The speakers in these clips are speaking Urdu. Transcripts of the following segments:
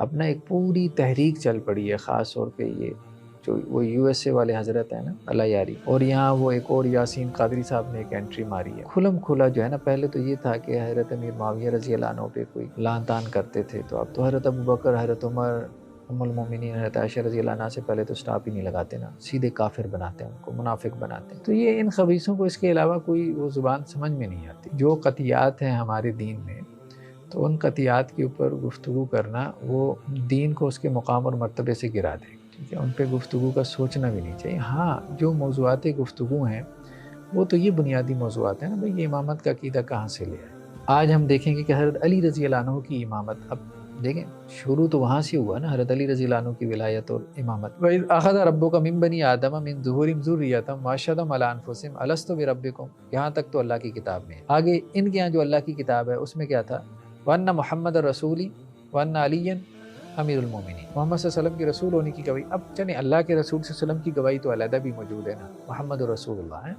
اب نا ایک پوری تحریک چل پڑی ہے، خاص طور پہ یہ جو وہ USA والے حضرت ہیں نا، اللہ یاری، اور یہاں وہ ایک اور یاسین قادری صاحب نے ایک انٹری ماری ہے کھلم کھلا جو ہے نا۔ پہلے تو یہ تھا کہ حضرت امیر معاویہ رضی اللہ عنہ پہ کوئی لان تان کرتے تھے، تو اب تو حضرت ابوبکر، حضرت عمر، ام المومنین حضرت عائشہ رضی اللہ عنہ سے پہلے تو سٹاپ ہی نہیں لگاتے نا، سیدھے کافر بناتے ہیں، ان کو منافق بناتے ہیں۔ تو یہ ان خبیثوں کو اس کے علاوہ کوئی وہ زبان سمجھ میں نہیں آتی۔ جو قطعیات ہیں ہمارے دین میں، تو ان قطعیات کے اوپر گفتگو کرنا وہ دین کو اس کے مقام اور مرتبے سے گرا دے، ٹھیک ہے، ان پہ گفتگو کا سوچنا بھی نہیں چاہیے۔ ہاں، جو موضوعات گفتگو ہیں وہ تو یہ بنیادی موضوعات ہیں نا بھئی، یہ امامت کا عقیدہ کہاں سے لے آئے۔ آج ہم دیکھیں گے کہ حضرت علی رضی اللہ عنہ کی امامت، اب دیکھیں شروع تو وہاں سے ہوا نا، حضرت علی رضی اللہ عنہ کی ولایت اور امامت۔ وَإِذْ أَخَذَ رَبُّكَ مِن بَنِي آدَمَ مِن ظُهُورِهِمْ ذُرِّيَّتَهُمْ وَأَشْهَدَهُمْ عَلَىٰ أَنفُسِهِمْ أَلَسْتُ بِرَبِّكُمْ، یہاں تک تو اللہ کی کتاب میں ہے۔ آگے ان کے یہاں جو اللہ کی کتاب ہے اس میں کیا تھا؟ وَأَنَّ مُحَمَّدَ رَسُولِي وَأَنَّ عَلِيًّا امیر المومنین، محمد صلی اللہ علیہ وسلم کے رسول ہونے کی گواہی۔ اب چلیں، اللہ کے رسول صلی اللہ علیہ وسلم کی گواہی تو علیحدہ بھی موجود ہے نا، محمد رسول اللہ ہے،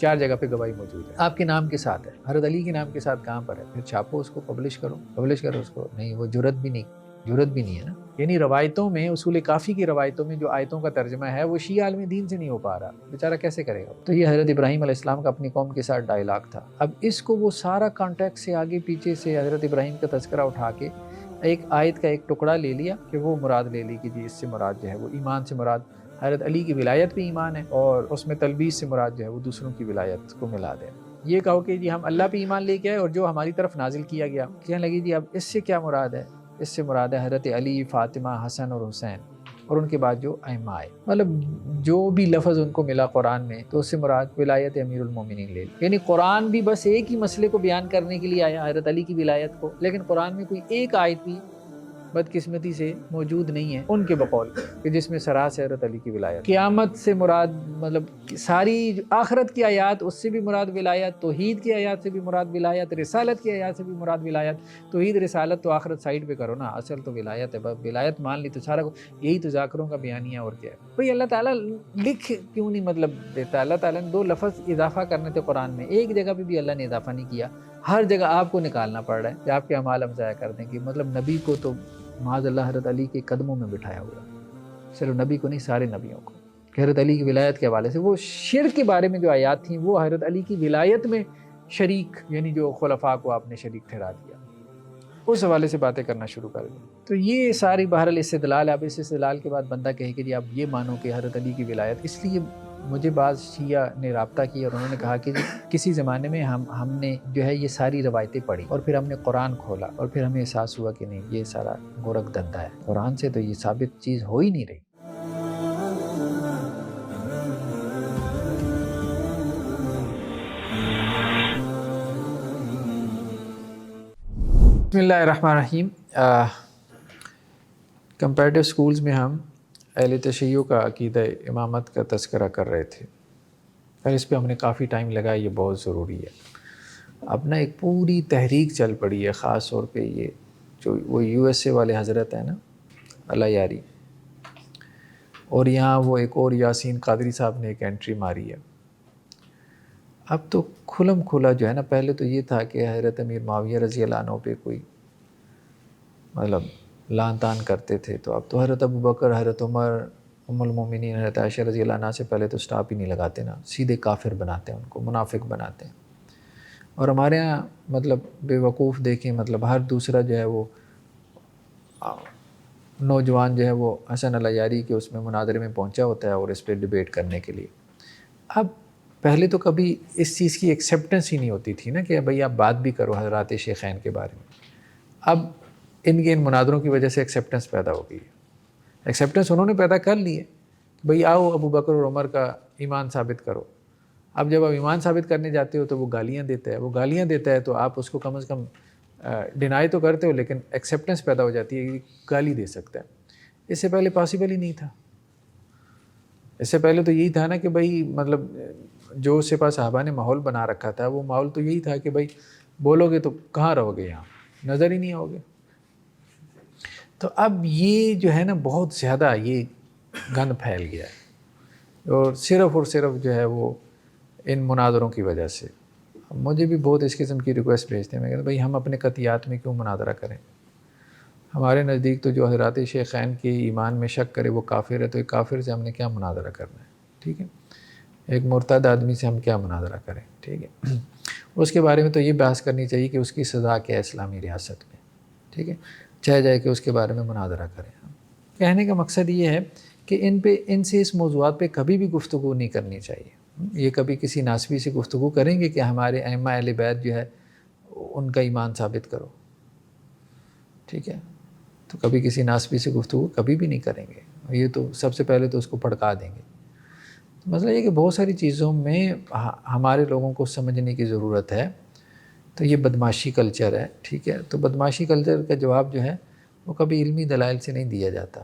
4 جگہ پہ گواہی موجود ہے، آپ کے نام کے ساتھ ہے، حضرت علی کے نام کے ساتھ کہاں پر ہے؟ پھر چھاپو اس کو، پبلش کرو اس کو، نہیں، وہ جرت بھی نہیں ہے نا۔ یعنی روایتوں میں، اصول کافی کی روایتوں میں جو آیتوں کا ترجمہ ہے وہ شیعہ عالم دین سے نہیں ہو پا رہا، بیچارہ کیسے کرے گا؟ تو یہ حضرت ابراہیم علیہ السلام کا اپنی قوم کے ساتھ ڈائلاگ تھا۔ اب اس کو وہ سارا کانٹیکٹ سے آگے پیچھے سے حضرت ابراہیم کا تذکرہ اٹھا کے ایک آیت کا ایک ٹکڑا لے لیا کہ وہ مراد لے لی کہ جی اس سے مراد جو ہے وہ ایمان سے مراد حضرت علی کی ولایت پہ ایمان ہے، اور اس میں تلبیس سے مراد جو ہے وہ دوسروں کی ولایت کو ملا دے۔ یہ کہو کہ جی ہم اللہ پہ ایمان لے کے آئے اور جو ہماری طرف نازل کیا گیا، کہنے لگی جی اب اس سے کیا مراد ہے؟ اس سے مراد ہے حضرت علی، فاطمہ، حسن اور حسین، اور ان کے بعد جو ائمہ آئے، مطلب جو بھی لفظ ان کو ملا قرآن میں تو اس سے مراد ولایت امیر المومنین لے لی۔ یعنی قرآن بھی بس ایک ہی مسئلے کو بیان کرنے کے لیے آیا، حضرت علی کی ولایت کو، لیکن قرآن میں کوئی ایک آیت بھی بدقسمتی سے موجود نہیں ہے ان کے بقول کہ جس میں سراح سے حضرت علی کی ولایت۔ قیامت سے مراد، مطلب ساری آخرت کی آیات اس سے بھی مراد ولایت، توحید کی آیات سے بھی مراد ولایت، رسالت کی آیات سے بھی مراد ولایت۔ توحید رسالت تو آخرت سائیڈ پہ کرو نا، اصل تو ولایت ہے، ولایت مان لی تو سارا یہی تو ذاکروں کا بیانیہ اور کیا ہے بھئی۔ اللہ تعالیٰ لکھ کیوں نہیں مطلب دیتا؟ اللہ تعالیٰ نے 2 لفظ اضافہ کرنے تھے قرآن میں، ایک جگہ پہ بھی اللہ نے اضافہ نہیں کیا، ہر جگہ آپ کو نکالنا پڑ رہا ہے کہ آپ کے اعمال ہم ضائع کر دیں گے۔ مطلب نبی کو تو معاذ اللہ حضرت علی کے قدموں میں بٹھایا ہوا، صرف نبی کو نہیں، سارے نبیوں کو، کہ حضرت علی کی ولایت کے حوالے سے وہ شرک کے بارے میں جو آیات تھیں وہ حضرت علی کی ولایت میں شریک، یعنی جو خلفاء کو آپ نے شریک ٹھہرا دیا، اس حوالے سے باتیں کرنا شروع کر دیں۔ تو یہ ساری بہرحال استدلال ہے۔ اب اس استدلال کے بعد بندہ کہے کہ جی آپ یہ مانو کہ حضرت علی کی ولایت، اس لیے مجھے بعض شیعہ نے رابطہ کیا اور انہوں نے کہا کہ جی کسی زمانے میں ہم نے جو ہے یہ ساری روایتیں پڑھی اور پھر ہم نے قرآن کھولا اور پھر ہمیں احساس ہوا کہ نہیں، یہ سارا گورکھ دھندا ہے، قرآن سے تو یہ ثابت چیز ہو ہی نہیں رہی۔ بسم اللہ الرحمن الرحیم۔ کمپیریٹیو سکولز میں ہم اہل تشیع کا عقیدہ امامت کا تذکرہ کر رہے تھے، اور اس پہ ہم نے کافی ٹائم لگایا، یہ بہت ضروری ہے۔ اب نا ایک پوری تحریک چل پڑی ہے، خاص طور پہ یہ جو وہ USA والے حضرت ہیں نا، اللہ یاری، اور یہاں وہ ایک اور یاسین قادری صاحب نے ایک انٹری ماری ہے۔ اب تو کھلم کھلا جو ہے نا، پہلے تو یہ تھا کہ حضرت امیر معاویہ رضی اللہ عنہ پہ کوئی مطلب لان تان کرتے تھے، تو اب تو حضرت ابوبکر، حضرت عمر، ام المومنین حضرت عائشہ رضی اللہ عنہ سے پہلے تو سٹاپ ہی نہیں لگاتے نا، سیدھے کافر بناتے ہیں، ان کو منافق بناتے ہیں۔ اور ہمارے ہاں مطلب بے وقوف دیکھیں، مطلب ہر دوسرا جو ہے وہ نوجوان جو ہے وہ حسن اللہ یاری کے اس میں مناظرے میں پہنچا ہوتا ہے اور اس پہ ڈیبیٹ کرنے کے لیے۔ اب پہلے تو کبھی اس چیز کی ایکسیپٹنس ہی نہیں ہوتی تھی نا کہ بھئی آپ بات بھی کرو حضرات شیخین کے بارے میں۔ اب ان مناظروں کی وجہ سے ایکسیپٹنس پیدا ہو گئی ہے۔ ایکسیپٹنس انہوں نے پیدا کر لی ہے، بھئی آؤ ابو بکر اور عمر کا ایمان ثابت کرو۔ اب جب آپ ایمان ثابت کرنے جاتے ہو تو وہ گالیاں دیتا ہے، وہ گالیاں دیتا ہے تو آپ اس کو کم از کم ڈینائی تو کرتے ہو، لیکن ایکسیپٹنس پیدا ہو جاتی ہے کہ گالی دے سکتا ہے۔ اس سے پہلے پاسبل ہی نہیں تھا۔ اس سے پہلے تو یہی تھا نا کہ بھئی مطلب جو سپاہ صحابہ نے ماحول بنا رکھا تھا، وہ ماحول تو یہی تھا کہ بھئی بولو گے تو کہاں رہو گے، یہاں نظر ہی نہیں آؤ گے۔ تو اب یہ جو ہے نا بہت زیادہ یہ گند پھیل گیا ہے، اور صرف جو ہے وہ ان مناظروں کی وجہ سے۔ مجھے بھی بہت اس قسم کی ریکویسٹ بھیجتے ہیں، میں کہتا ہوں بھائی ہم اپنے قطعیات میں کیوں مناظرہ کریں؟ ہمارے نزدیک تو جو حضرات شیخین کے ایمان میں شک کرے وہ کافر ہے، تو ایک کافر سے ہم نے کیا مناظرہ کرنا ہے؟ ٹھیک ہے، ایک مرتد آدمی سے ہم کیا مناظرہ کریں؟ ٹھیک ہے، اس کے بارے میں تو یہ بحث کرنی چاہیے کہ اس کی سزا کیا ہے اسلامی ریاست میں، ٹھیک ہے، چاہے جائے کہ اس کے بارے میں مناظرہ کریں۔ کہنے کا مقصد یہ ہے کہ ان سے اس موضوعات پہ کبھی بھی گفتگو نہیں کرنی چاہیے۔ یہ کبھی کسی ناسبی سے گفتگو کریں گے کہ ہمارے ائمہ اہل بیت جو ہے ان کا ایمان ثابت کرو، ٹھیک ہے، تو کبھی کسی ناسبی سے گفتگو کبھی بھی نہیں کریں گے، یہ تو سب سے پہلے تو اس کو بھڑکا دیں گے۔ مسئلہ یہ کہ بہت ساری چیزوں میں ہمارے لوگوں کو سمجھنے کی ضرورت ہے۔ تو یہ بدمعاشی کلچر ہے، ٹھیک ہے، تو بدمعاشی کلچر کا جواب جو ہے وہ کبھی علمی دلائل سے نہیں دیا جاتا۔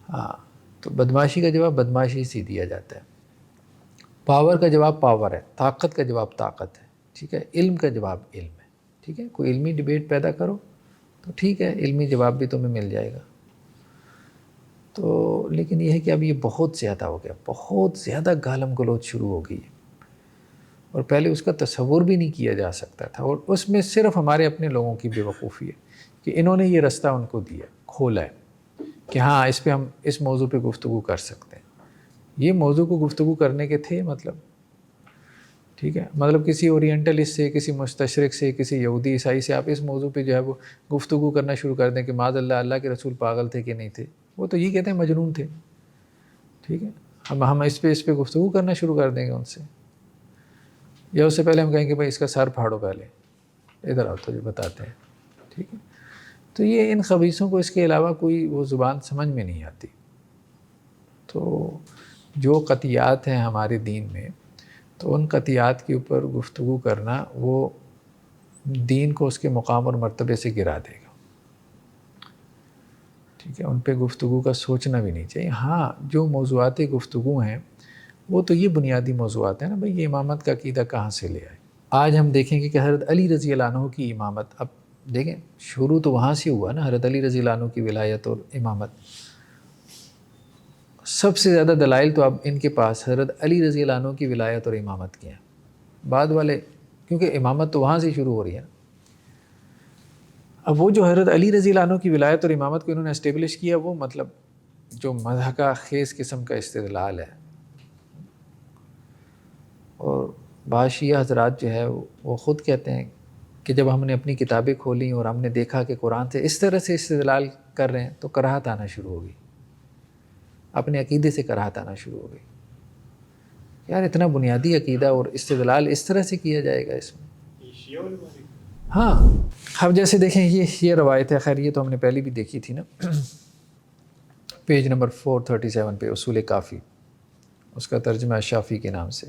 ہاں، تو بدمعاشی کا جواب بدمعاشی سے دیا جاتا ہے، پاور کا جواب پاور ہے، طاقت کا جواب طاقت ہے، ٹھیک ہے، علم کا جواب علم ہے، ٹھیک ہے، کوئی علمی ڈیبیٹ پیدا کرو تو ٹھیک ہے، علمی جواب بھی تمہیں مل جائے گا۔ تو لیکن یہ ہے کہ اب یہ بہت زیادہ ہو گیا، بہت زیادہ گالم گلوچ شروع ہو گئی ہے، اور پہلے اس کا تصور بھی نہیں کیا جا سکتا تھا، اور اس میں صرف ہمارے اپنے لوگوں کی بے وقوفی ہے کہ انہوں نے یہ رستہ ان کو دیا، کھولا ہے کہ ہاں اس پہ ہم اس موضوع پہ گفتگو کر سکتے ہیں۔ یہ موضوع کو گفتگو کرنے کے تھے مطلب، ٹھیک ہے، مطلب کسی اورینٹلسٹ سے، کسی مستشرق سے، کسی یہودی عیسائی سے آپ اس موضوع پہ جو ہے وہ گفتگو کرنا شروع کر دیں کہ معاذ اللہ اللہ کے رسول پاگل تھے کہ نہیں تھے، وہ تو یہ کہتے ہیں مجنون تھے، ٹھیک ہے، ہم اس پہ گفتگو کرنا شروع کر دیں گے ان سے، یا اس سے پہلے ہم کہیں کہ بھائی اس کا سر پھاڑو، پہلے ادھر آؤ تو یہ بتاتے ہیں، ٹھیک ہے۔ تو یہ ان خبیثوں کو اس کے علاوہ کوئی وہ زبان سمجھ میں نہیں آتی۔ تو جو قطعیات ہیں ہمارے دین میں، تو ان قطعیات کے اوپر گفتگو کرنا وہ دین کو اس کے مقام اور مرتبے سے گرا دے گا، ٹھیک ہے، ان پہ گفتگو کا سوچنا بھی نہیں چاہیے۔ ہاں، جو موضوعات گفتگو ہیں وہ تو یہ بنیادی موضوعات ہیں نا بھائی، یہ امامت کا عقیدہ کہاں سے لے آئے۔ آج ہم دیکھیں گے کہ حضرت علی رضی اللہ عنہ کی امامت، اب دیکھیں شروع تو وہاں سے ہوا نا، حضرت علی رضی اللہ عنہ کی ولایت اور امامت، سب سے زیادہ دلائل تو اب ان کے پاس حضرت علی رضی اللہ عنہ کی ولایت اور امامت کی ہیں، بعد والے کیونکہ امامت تو وہاں سے شروع ہو رہی ہے۔ اب وہ جو حضرت علی رضی اللہ عنہ کی ولایت اور امامت کو انہوں نے اسٹیبلش کیا، وہ مطلب جو مضحکہ خیز قسم کا استدلال ہے، اور بعض شیعہ حضرات جو ہے وہ خود کہتے ہیں کہ جب ہم نے اپنی کتابیں کھولیں اور ہم نے دیکھا کہ قرآن سے اس طرح سے استدلال کر رہے ہیں تو کراہت آنا شروع ہو گئی، اپنے عقیدے سے کراہت آنا شروع ہو گئی، یار اتنا بنیادی عقیدہ اور استدلال اس طرح سے کیا جائے گا اس میں۔ ہاں، اب جیسے دیکھیں یہ روایت ہے، خیر یہ تو ہم نے پہلے بھی دیکھی تھی نا، پیج نمبر 437 پہ اصول کافی، اس کا ترجمہ شافی کے نام سے،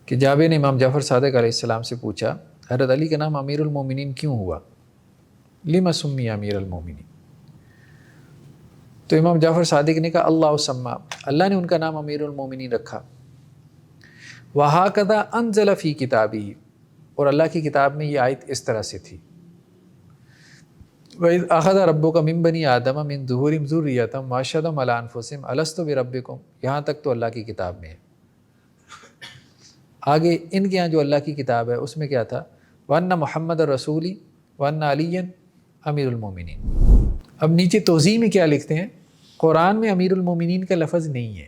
کہ جابر نے امام جعفر صادق علیہ السلام سے پوچھا حضرت علی کا نام امیر المومنین کیوں ہوا، لما سمی امیر المومنین؟ تو امام جعفر صادق نے کہا اللہ سما، اللہ نے ان کا نام امیر المومنین رکھا، وہکذا انزل فی کتابہ، اور اللہ کی کتاب میں یہ آیت اس طرح سے تھی، وَإِذْ أَخَذَ رَبُّكَ مِن بَنِي آدَمَ مِن ظُهُورِهِمْ ذُرِّيَّتَهُمْ وَأَشْهَدَهُمْ عَلَىٰ أَنفُسِهِمْ أَلَسْتُ بِرَبِّكُمْ، یہاں تک تو اللہ کی کتاب میں ہے۔ آگے ان کے یہاں جو اللہ کی کتاب ہے اس میں کیا تھا، وَأَنَّ مُحَمَّدَ الرَّسُولِ وَأَنَّ عَلِيًّا أَمِيرُ الْمُؤْمِنِينَ۔ اب نیچے توضیح میں کیا لکھتے ہیں، قرآن میں امیر المومنین کا لفظ نہیں ہے،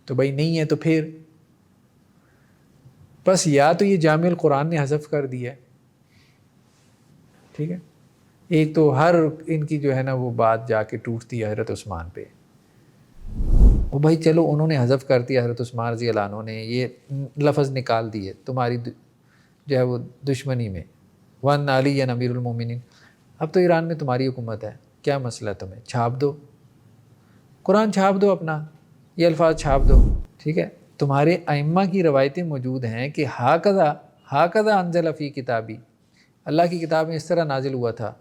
تو بھائی نہیں ہے تو پھر بس یا تو یہ جامع القرآن نے حذف کر دیا ہے، ٹھیک ہے، ایک تو ہر ان کی جو ہے نا وہ بات جا کے ٹوٹتی ہے حضرت عثمان پہ، وہ بھائی چلو انہوں نے حذف کر دیا، حضرت عثمان رضی اللہ عنہ نے یہ لفظ نکال دیے تمہاری جو ہے وہ دشمنی میں، وَأَنَّ عَلِيًّا أَمِيرُ الْمُؤْمِنِينَ، اب تو ایران میں تمہاری حکومت ہے، کیا مسئلہ ہے تمہیں، چھاپ دو قرآن، چھاپ دو اپنا، یہ الفاظ چھاپ دو، ٹھیک ہے۔ تمہارے ائمہ کی روایتیں موجود ہیں کہ ہاکذا انزل فی کتابی، اللہ کی کتاب میں اس طرح نازل ہوا تھا،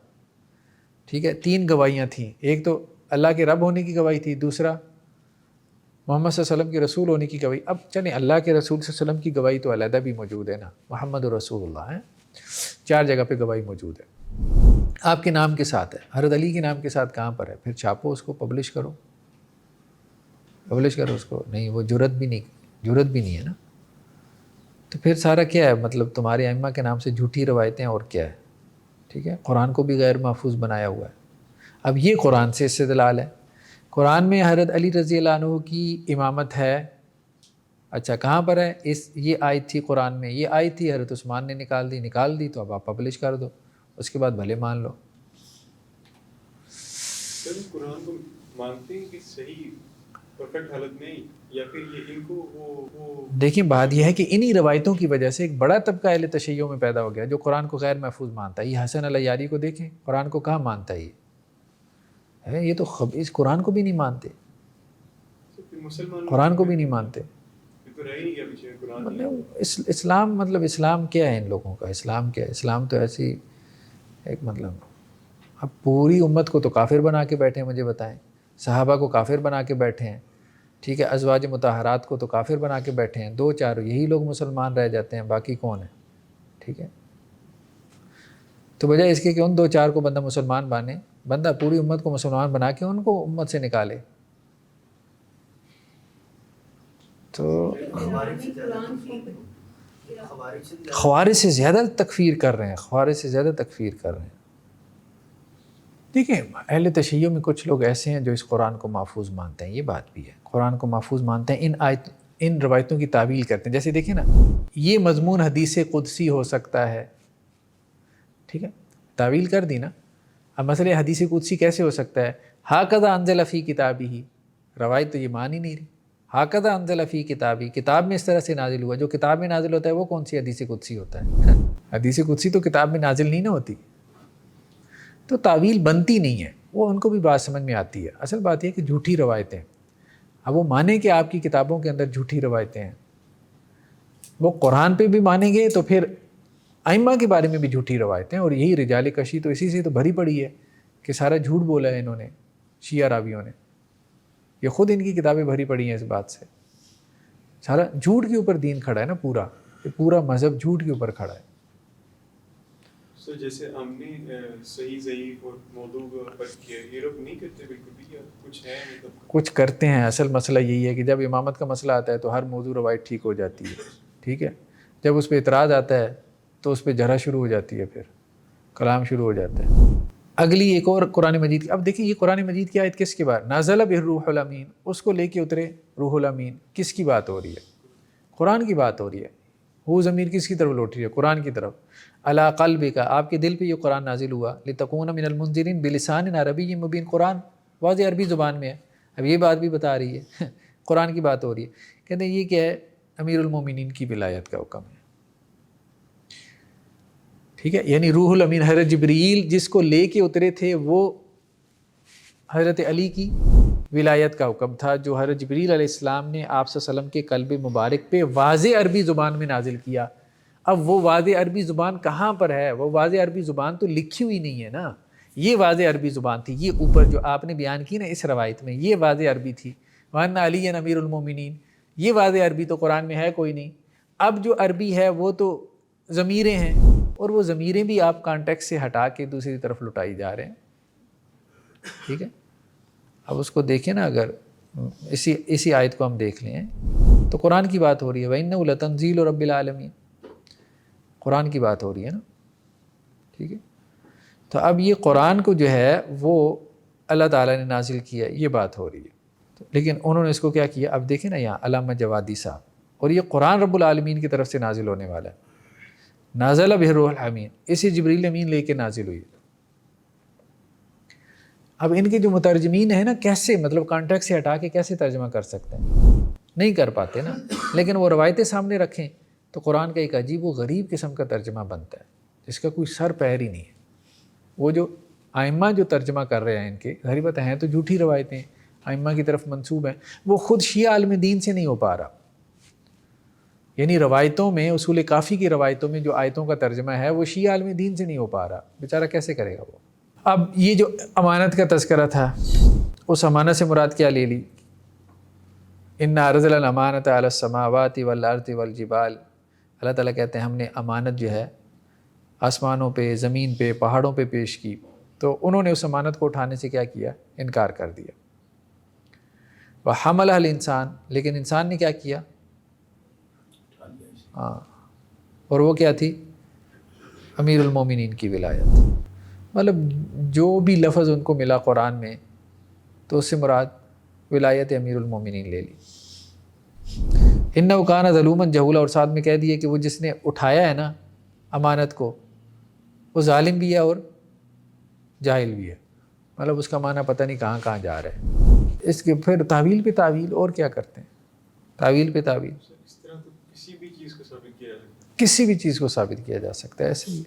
ٹھیک ہے، 3 گواہیاں تھیں، ایک تو اللہ کے رب ہونے کی گواہی تھی، دوسرا محمد صلی اللہ علیہ وسلم کے رسول ہونے کی گواہی۔ اب چلیں اللہ کے رسول صلی اللہ علیہ وسلم کی گواہی تو علیحدہ بھی موجود ہے نا، محمد رسول اللہ ہے، 4 جگہ پہ گواہی موجود ہے، آپ کے نام کے ساتھ ہے، حضرت علی کے نام کے ساتھ کہاں پر ہے، پھر چھاپو اس کو، پبلش کرو اس کو، نہیں وہ جرت بھی نہیں ہے نا، تو پھر سارا کیا ہے، مطلب تمہارے ائمہ کے نام سے جھوٹی روایتیں اور کیا ہے، ٹھیک ہے، قرآن کو بھی غیر محفوظ بنایا ہوا ہے۔ اب یہ قرآن سے استدلال ہے۔ قرآن میں حضرت علی رضی اللہ عنہ کی امامت ہے، اچھا کہاں پر ہے؟ یہ آیت تھی قرآن میں، یہ آیت تھی، حضرت عثمان نے نکال دی تو اب آپ پبلش کر دو، اس کے بعد بھلے مان لو۔ قرآن کو مانتے ہیں کہ صحیح پرفیکٹ حالت میں، یا پھر یہ ان کو دیکھیں بات یہ ہے کہ انہی روایتوں کی وجہ سے ایک بڑا طبقہ اہل تشیع میں پیدا ہو گیا جو قرآن کو غیر محفوظ مانتا ہے۔ یہ حسن الیاری کو دیکھیں، قرآن کو کہاں مانتا ہے یہ تو اس قرآن کو بھی نہیں مانتے، قرآن کو بھی نہیں مانتے۔ مطلب اسلام کیا ہے ان لوگوں کا؟ اسلام کیا ہے؟ اسلام تو ایسی ایک مطلب، اب پوری امت کو تو کافر بنا کے بیٹھے ہیں، مجھے بتائیں، صحابہ کو کافر بنا کے بیٹھے ہیں، ٹھیک ہے، ازواج مطہرات کو تو کافر بنا کے بیٹھے ہیں، 2-4 یہی لوگ مسلمان رہ جاتے ہیں، باقی کون ہیں؟ ٹھیک ہے، تو بجائے اس کے کہ ان 2-4 کو بندہ مسلمان بانے، بندہ پوری امت کو مسلمان بنا کے ان کو امت سے نکالے۔ تو خوارج سے زیادہ تکفیر کر رہے ہیں، خوارج سے زیادہ تکفیر کر رہے ہیں۔ دیکھیں اہل تشیع میں کچھ لوگ ایسے ہیں جو اس قرآن کو محفوظ مانتے ہیں، یہ بات بھی ہے، قرآن کو محفوظ مانتے ہیں، ان روایتوں کی تعویل کرتے ہیں۔ جیسے دیکھیں نا، یہ مضمون حدیث قدسی ہو سکتا ہے، ٹھیک ہے، تعویل کر دی نا۔ اب مسئلہ حدیث قدسی کیسے ہو سکتا ہے؟ ہاکذا انزل فی کتابہ، روایت تو یہ مان ہی نہیں رہی۔ ہاکذا انزل فی کتابہ، کتاب میں اس طرح سے نازل ہوا، جو کتاب میں نازل ہوتا ہے وہ کون سی حدیث قدسی ہوتا ہے؟ حدیث قدسی تو کتاب میں نازل نہیں نہ ہوتی، تو تعویل بنتی نہیں ہے، وہ ان کو بھی بات سمجھ میں آتی ہے۔ اصل بات یہ ہے کہ جھوٹی روایتیں، اب وہ مانیں کہ آپ کی کتابوں کے اندر جھوٹی روایتیں ہیں، وہ قرآن پہ بھی مانیں گے تو پھر ائمہ کے بارے میں بھی جھوٹی روایتیں، اور یہی رجال کشی تو اسی سے تو بھری پڑی ہے کہ سارا جھوٹ بولا ہے انہوں نے، شیعہ راویوں نے، یہ خود ان کی کتابیں بھری پڑی ہیں اس بات سے، سارا جھوٹ کے اوپر دین کھڑا ہے نا، پورا مذہب جھوٹ کے اوپر کھڑا ہے۔ سر جیسے ہم نے صحیح ضعیف اور موضوع پر کیا، یہ لوگ نہیں کرتے بالکل بھی، کچھ ہے مطلب کچھ کرتے ہیں۔ اصل مسئلہ یہی ہے کہ جب امامت کا مسئلہ آتا ہے تو ہر موضوع روایت ٹھیک ہو جاتی ہے، ٹھیک ہے، جب اس پہ اعتراض آتا ہے تو اس پہ جرح شروع ہو جاتی ہے، پھر کلام شروع ہو جاتا ہے۔ اگلی ایک اور قرآن مجید کی، اب دیکھیں یہ قرآن مجید کی آیت کس کے بارے؟ نازل بہ الروح الامین، اس کو لے کے اترے روح الامین، کس کی بات ہو رہی ہے؟ قرآن کی بات ہو رہی ہے۔ وہ ضمیر کس کی طرف لوٹ رہی ہے؟ قرآن کی طرف۔ علی قلبک، آپ کے دل پہ یہ قرآن نازل ہوا، لتکون من المنذرین بلسان عربی مبین، قرآن واضح عربی زبان میں ہے۔ اب یہ بات بھی بتا رہی ہے، قرآن کی بات ہو رہی ہے، کہتے ہیں یہ کیا ہے؟ امیر المومنین کی ولایت کا حکم ہے، ٹھیک ہے، یعنی روح الامین حضرت جبریل جس کو لے کے اترے تھے وہ حضرت علی کی ولایت کا حکم تھا، جو حضرت جبریل علیہ السلام نے آپ صلی اللہ علیہ وسلم کے قلب مبارک پہ واضح عربی زبان میں نازل کیا۔ اب وہ واضح عربی زبان کہاں پر ہے؟ وہ واضح عربی زبان تو لکھی ہوئی نہیں ہے نا، یہ واضح عربی زبان تھی، یہ اوپر جو آپ نے بیان کی نا اس روایت میں، یہ واضح عربی تھی، وَأَنَّ عَلِيًّا أَمِيرُ الْمُؤْمِنِينَ، یہ واضح عربی تو قرآن میں ہے کوئی نہیں۔ اب جو عربی ہے وہ تو ضمیریں ہیں، اور وہ ضمیریں بھی آپ کانٹیکس سے ہٹا کے دوسری طرف لٹائی جا رہے ہیں، ٹھیک ہے۔ اب اس کو دیکھیں نا، اگر اسی آیت کو ہم دیکھ لیں تو قرآن کی بات ہو رہی ہے، وَإِنَّهُ لَتَنزِيلُ رَبِّ الْعَالَمِينَ، قرآن کی بات ہو رہی ہے نا، ٹھیک ہے۔ تو اب یہ قرآن کو جو ہے وہ اللہ تعالیٰ نے نازل کیا، یہ بات ہو رہی ہے، لیکن انہوں نے اس کو کیا کیا؟ اب دیکھیں نا یہاں علامہ جوادی صاحب، اور یہ قرآن رب العالمین کی طرف سے نازل ہونے والا ہے، نازل بہ الروح الامین، اسی جبریل امین لے کے نازل ہوئی۔ اب ان کے جو مترجمین ہیں نا، کیسے مطلب کانٹیکٹ سے ہٹا کے کیسے ترجمہ کر سکتے ہیں؟ نہیں کر پاتے نا، لیکن وہ روایتیں سامنے رکھیں تو قرآن کا ایک عجیب و غریب قسم کا ترجمہ بنتا ہے جس کا کوئی سر پیر ہی نہیں ہے۔ وہ جو ائمہ جو ترجمہ کر رہے ہیں ان کے ظاہری بات ہیں تو جھوٹی روایتیں ائمہ کی طرف منسوب ہیں، وہ خود شیعہ عالم دین سے نہیں ہو پا رہا، یعنی روایتوں میں، اصول کافی کی روایتوں میں جو آیتوں کا ترجمہ ہے وہ شیعہ عالم دین سے نہیں ہو پا رہا، بیچارہ کیسے کرے گا وہ؟ اب یہ جو امانت کا تذکرہ تھا، اس امانت سے مراد کیا لے لی؟ اِنَّا عَرَضْنَا الْأَمَانَةَ عَلَى السَّمَاوَاتِ وَالْأَرْضِ وَالْجِبَالِ، اللہ تعالیٰ کہتے ہیں ہم نے امانت جو ہے آسمانوں پہ، زمین پہ، پہاڑوں پہ پیش کی، تو انہوں نے اس امانت کو اٹھانے سے کیا کیا؟ انکار کر دیا۔ وَحَمَلَهَا الْإِنسَانُ، لیکن انسان نے کیا کیا؟ ہاں، اور وہ کیا تھی؟ امیر المومنین کی ولایت، مطلب جو بھی لفظ ان کو ملا قرآن میں تو اس سے مراد ولایت امیر المومنین لے لی۔ انہ کان ظلوما جہولا، اور ساتھ میں کہہ دیا کہ وہ جس نے اٹھایا ہے نا امانت کو وہ ظالم بھی ہے اور جاہل بھی ہے، مطلب اس کا معنی پتہ نہیں کہاں کہاں جا رہا ہے۔ اس کے پھر تعویل پہ تعویل، اور کیا کرتے ہیں، تعویل پہ تعویل، اس طرح تو کسی بھی چیز کو ثابت کیا جائے، کسی بھی چیز کو ثابت کیا جا سکتا ہے ایسے ہی،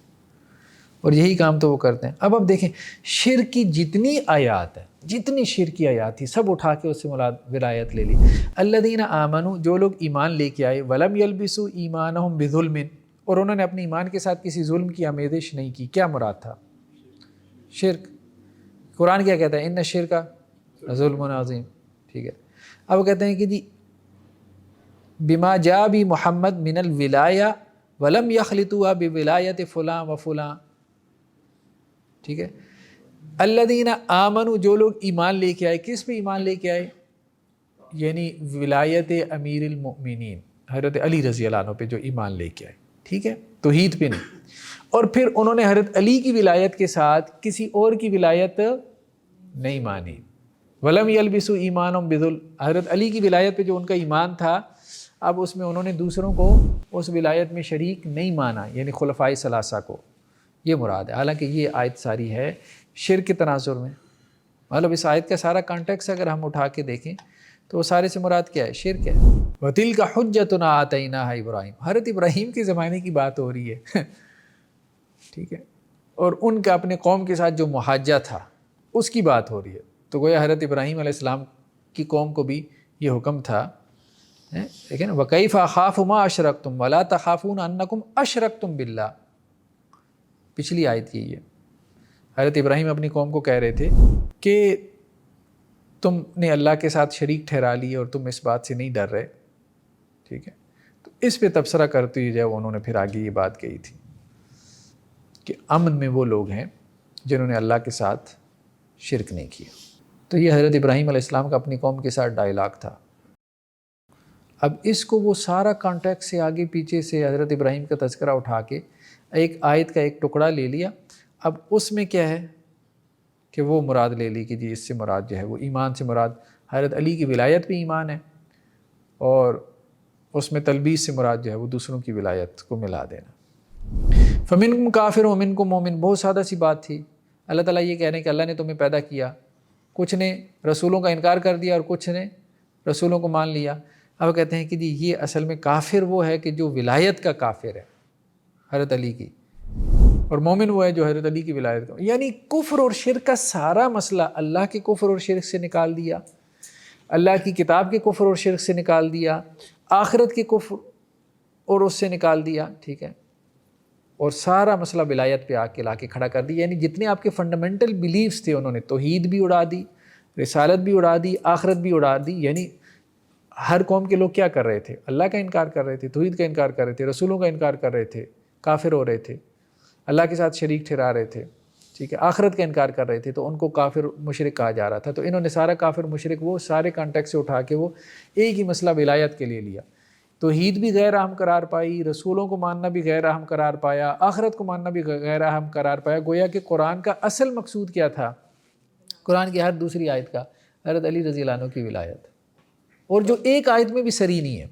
اور یہی کام تو وہ کرتے ہیں۔ اب دیکھیں شرک کی جتنی آیات ہیں، جتنی شرک کی آیات تھی سب اٹھا کے اس سے مراد ولایت لے لی۔ الذین آمنوا، جو لوگ ایمان لے کے آئے، ولم یلبسوا ایمانہم بظلم، اور انہوں نے اپنے ایمان کے ساتھ کسی ظلم کی آمیزش نہیں کی، کیا مراد تھا؟ شرک۔ قرآن کیا کہتا ہے؟ ان الشرک ظلم عظیم، ٹھیک ہے۔ اب وہ کہتے ہیں کہ جی بما جاء بھی محمد من الولایہ ولم یخلطوا بولایت فلاں و فلاں، ٹھیک ہے۔ الذین آمنوا، جو لوگ ایمان لے کے آئے، کس پہ ایمان لے کے آئے؟ یعنی ولایت امیر المؤمنین حضرت علی رضی اللہ عنہ پہ جو ایمان لے کے آئے، ٹھیک ہے، توحید پہ نہیں۔ اور پھر انہوں نے حضرت علی کی ولایت کے ساتھ کسی اور کی ولایت نہیں مانی۔ ولم یلبسوا ایمانہم بظلم، حضرت علی کی ولایت پہ جو ان کا ایمان تھا اب اس میں انہوں نے دوسروں کو اس ولایت میں شریک نہیں مانا، یعنی خلفائے ثلاثہ کو، یہ مراد ہے۔ حالانکہ یہ آیت ساری ہے شرک کے تناظر میں، مطلب اس آیت کا سارا کانٹیکس اگر ہم اٹھا کے دیکھیں تو وہ سارے سے مراد کیا ہے؟ شرک ہے۔ وَتِلْكَ حُجَّتُنَا آتَيْنَاهَا ابراہیم، حضرت ابراہیم کے زمانے کی بات ہو رہی ہے ٹھیک ہے، اور ان کا اپنے قوم کے ساتھ جو محاجہ تھا اس کی بات ہو رہی ہے، تو گویا حضرت ابراہیم علیہ السلام کی قوم کو بھی یہ حکم تھا، لیکن وَكَيْفَ أَخَافُ مَا أَشْرَكْتُمْ وَلَا تَخَافُونَ أَنَّكُمْ أَشْرَكْتُمْ بِاللَّهِ، پچھلی آیت یہی ہے۔ حضرت ابراہیم اپنی قوم کو کہہ رہے تھے کہ تم نے اللہ کے ساتھ شریک ٹھہرا لی اور تم اس بات سے نہیں ڈر رہے، ٹھیک ہے، تو اس پہ تبصرہ کرتے ہوئے جو انہوں نے پھر آگے یہ بات کہی تھی کہ امن میں وہ لوگ ہیں جنہوں نے اللہ کے ساتھ شرک نہیں کیا۔ تو یہ حضرت ابراہیم علیہ السلام کا اپنی قوم کے ساتھ ڈائلاگ تھا۔ اب اس کو وہ سارا کانٹیکٹ سے آگے پیچھے سے حضرت ابراہیم کا تذکرہ اٹھا کے ایک آیت کا ایک ٹکڑا لے لیا، اب اس میں کیا ہے کہ وہ مراد لے لی کہ جی اس سے مراد جو ہے وہ ایمان سے مراد حضرت علی کی ولایت پہ ایمان ہے، اور اس میں تلبیس سے مراد جو ہے وہ دوسروں کی ولایت کو ملا دینا۔ فمنکم کافر ومنکم مومن، بہت سادہ سی بات تھی۔ اللہ تعالیٰ یہ کہہ رہے ہیں کہ اللہ نے تمہیں پیدا کیا، کچھ نے رسولوں کا انکار کر دیا اور کچھ نے رسولوں کو مان لیا۔ اب کہتے ہیں کہ جی یہ اصل میں کافر وہ ہے کہ جو ولایت کا کافر ہے حضرت علی کی، اور مومن وہ ہے جو حضرت علی کی ولایت کا، یعنی کفر اور شرک کا سارا مسئلہ اللہ کے کفر اور شرک سے نکال دیا، اللہ کی کتاب کے کفر اور شرک سے نکال دیا، آخرت کے کفر اور اس سے نکال دیا، ٹھیک ہے، اور سارا مسئلہ ولایت پہ آ کے لا کے کھڑا کر دی۔ یعنی جتنے آپ کے فنڈامنٹل بیلیفز تھے انہوں نے توحید بھی اڑا دی، رسالت بھی اڑا دی، آخرت بھی اڑا دی۔ یعنی ہر قوم کے لوگ کیا کر رہے تھے؟ اللہ کا انکار کر رہے تھے، توحید کا انکار کر رہے تھے، رسولوں کا انکار کر رہے تھے، کافر ہو رہے تھے، اللہ کے ساتھ شریک ٹھہرا رہے تھے، ٹھیک ہے، آخرت کا انکار کر رہے تھے، تو ان کو کافر مشرک کہا جا رہا تھا۔ تو انہوں نے سارا کافر مشرک وہ سارے کانٹیکٹ سے اٹھا کے وہ ایک ہی مسئلہ ولایت کے لیے لیا۔ توحید بھی غیر اہم قرار پائی، رسولوں کو ماننا بھی غیر اہم قرار پایا، آخرت کو ماننا بھی غیر اہم قرار پایا۔ گویا کہ قرآن کا اصل مقصود کیا تھا؟ قرآن کی ہر دوسری آیت کا حضرت علی رضی اللہ عنہ کی ولایت، اور جو ایک آیت میں بھی سری نہیں ہے،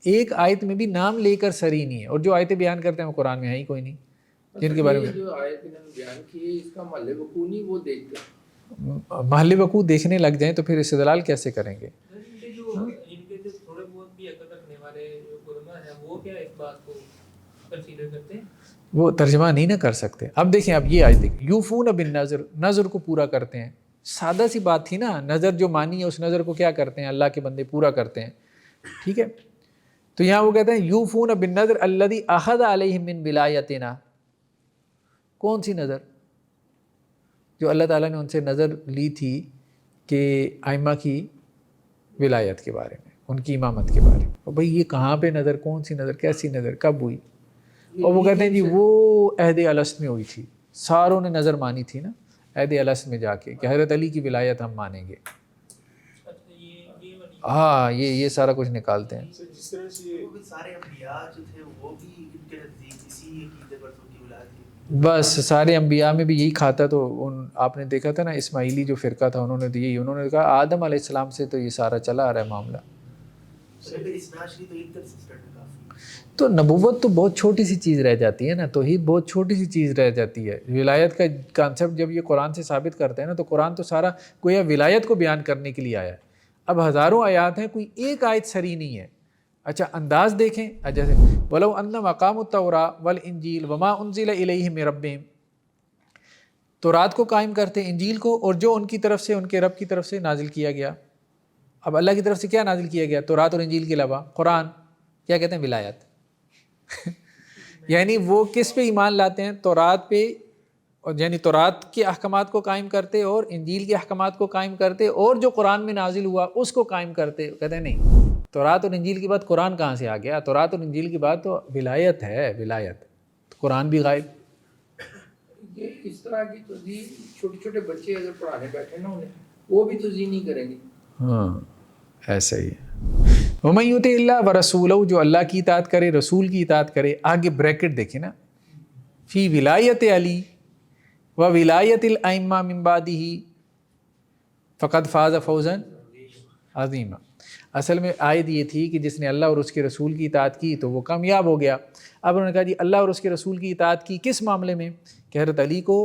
ایک آیت میں بھی نام لے کر سری نہیں ہے، اور جو آیتیں بیان کرتے ہیں وہ قرآن میں ہے ہی کوئی نہیں جن کے بارے میں جو آیت انہوں نے بیان کی ہے اس کا محل وقوع نہیں وہ دیکھتے ہیں، محل وقوع دیکھنے لگ جائیں تو پھر استدلال کیسے کریں گے؟ جو ان کے جو تھوڑے بہت بھی عقل رکھنے والے جو علماء ہیں وہ کیا اس بات کو کنسیڈر کرتے ہیں؟ وہ ترجمہ نہیں نہ کر سکتے۔ اب دیکھیں، اب یہ آیت دیکھیں، یوفون بالنذر، نذر کو پورا کرتے ہیں۔ سادہ سی بات تھی نا، نظر جو مانی ہے اس نظر کو کیا کرتے ہیں؟ اللہ کے بندے پورا کرتے ہیں، ٹھیک ہے۔ تو یہاں وہ کہتے ہیں یوفون بالنذر الذی اخذ علیہم من ولایتنا، کون سی نظر؟ جو اللہ تعالیٰ نے ان سے نظر لی تھی کہ ائمہ کی ولایت کے بارے میں، ان کی امامت کے بارے میں۔ اور بھئی یہ کہاں پہ نظر، کون سی نظر، کیسی نظر، کب ہوئی؟ اور وہ کہتے ہیں جی وہ عہد الست میں ہوئی تھی، ساروں نے نظر مانی تھی نا عہد الست میں جا کے کہ حضرت علی کی ولایت ہم مانیں گے۔ ہاں یہ سارا کچھ نکالتے ہیں۔ جس طرح سے سارے انبیاء جو تھے وہ بھی ان کے نزدیک اسی عقیدے پر تو کی ولایت کی بس سارے انبیاء میں بھی یہی کھاتا. تو آپ نے دیکھا تھا نا اسماعیلی جو فرقہ تھا انہوں نے تو یہی انہوں نے کہا آدم علیہ السلام سے تو یہ سارا چلا آ رہا ہے معاملہ. تو نبوت تو بہت چھوٹی سی چیز رہ جاتی ہے نا, توحید بہت چھوٹی سی چیز رہ جاتی ہے. ولایت کا کانسیپٹ جب یہ قرآن سے ثابت کرتے ہیں نا, تو قرآن تو سارا گویا ولایت کو بیان کرنے کے لیے آیا ہے. اب ہزاروں آیات ہیں, کوئی ایک آیت سری نہیں ہے. اچھا انداز دیکھیں, جیسے وَلَوْ أَنَّهُمْ أَقَامُوا التَّوْرَاةَ وَالْإِنْجِيلَ وَمَا أُنزِلَ إِلَيْهِم مِّن رَّبِّهِمْ, تورات کو قائم کرتے, انجیل کو, اور جو ان کی طرف سے ان کے رب کی طرف سے نازل کیا گیا. اب اللہ کی طرف سے کیا نازل کیا گیا؟ تورات اور انجیل کے علاوہ قرآن. کیا کہتے ہیں؟ ولایت. یعنی وہ کس پہ ایمان لاتے ہیں؟ تورات پہ, اور یعنی تورات کے احکامات کو قائم کرتے اور انجیل کے احکامات کو قائم کرتے, اور جو قرآن میں نازل ہوا اس کو قائم کرتے. کہتے ہیں نہیں, تورات اور انجیل کے بعد قرآن کہاں سے آ گیا؟ تورات اور انجیل کے بعد تو ولایت ہے, ولایت. قرآن بھی غائب. یہ اس طرح کی توضیح چھوٹے چھوٹے بچے اگر پڑھانے بیٹھے نا انہیں, وہ بھی توضیح نہیں کریں گے. ہاں ایسا ہی ہے. وَمَن يُطِعِ اللَّهَ وَرَسُولَهُ, جو اللہ کی اطاعت کرے, رسول کی اطاعت کرے. آگے بریکٹ دیکھیں نا, فی ولایت علی و ولایت الائمہ من بعدہ فقد فاز فوزا عظیما. اصل میں آیت یہ تھی کہ جس نے اللہ اور اس کے رسول کی اطاعت کی تو وہ کامیاب ہو گیا. اب انہوں نے کہا جی اللہ اور اس کے رسول کی اطاعت کی کس معاملے میں؟ کہ حضرت علی کو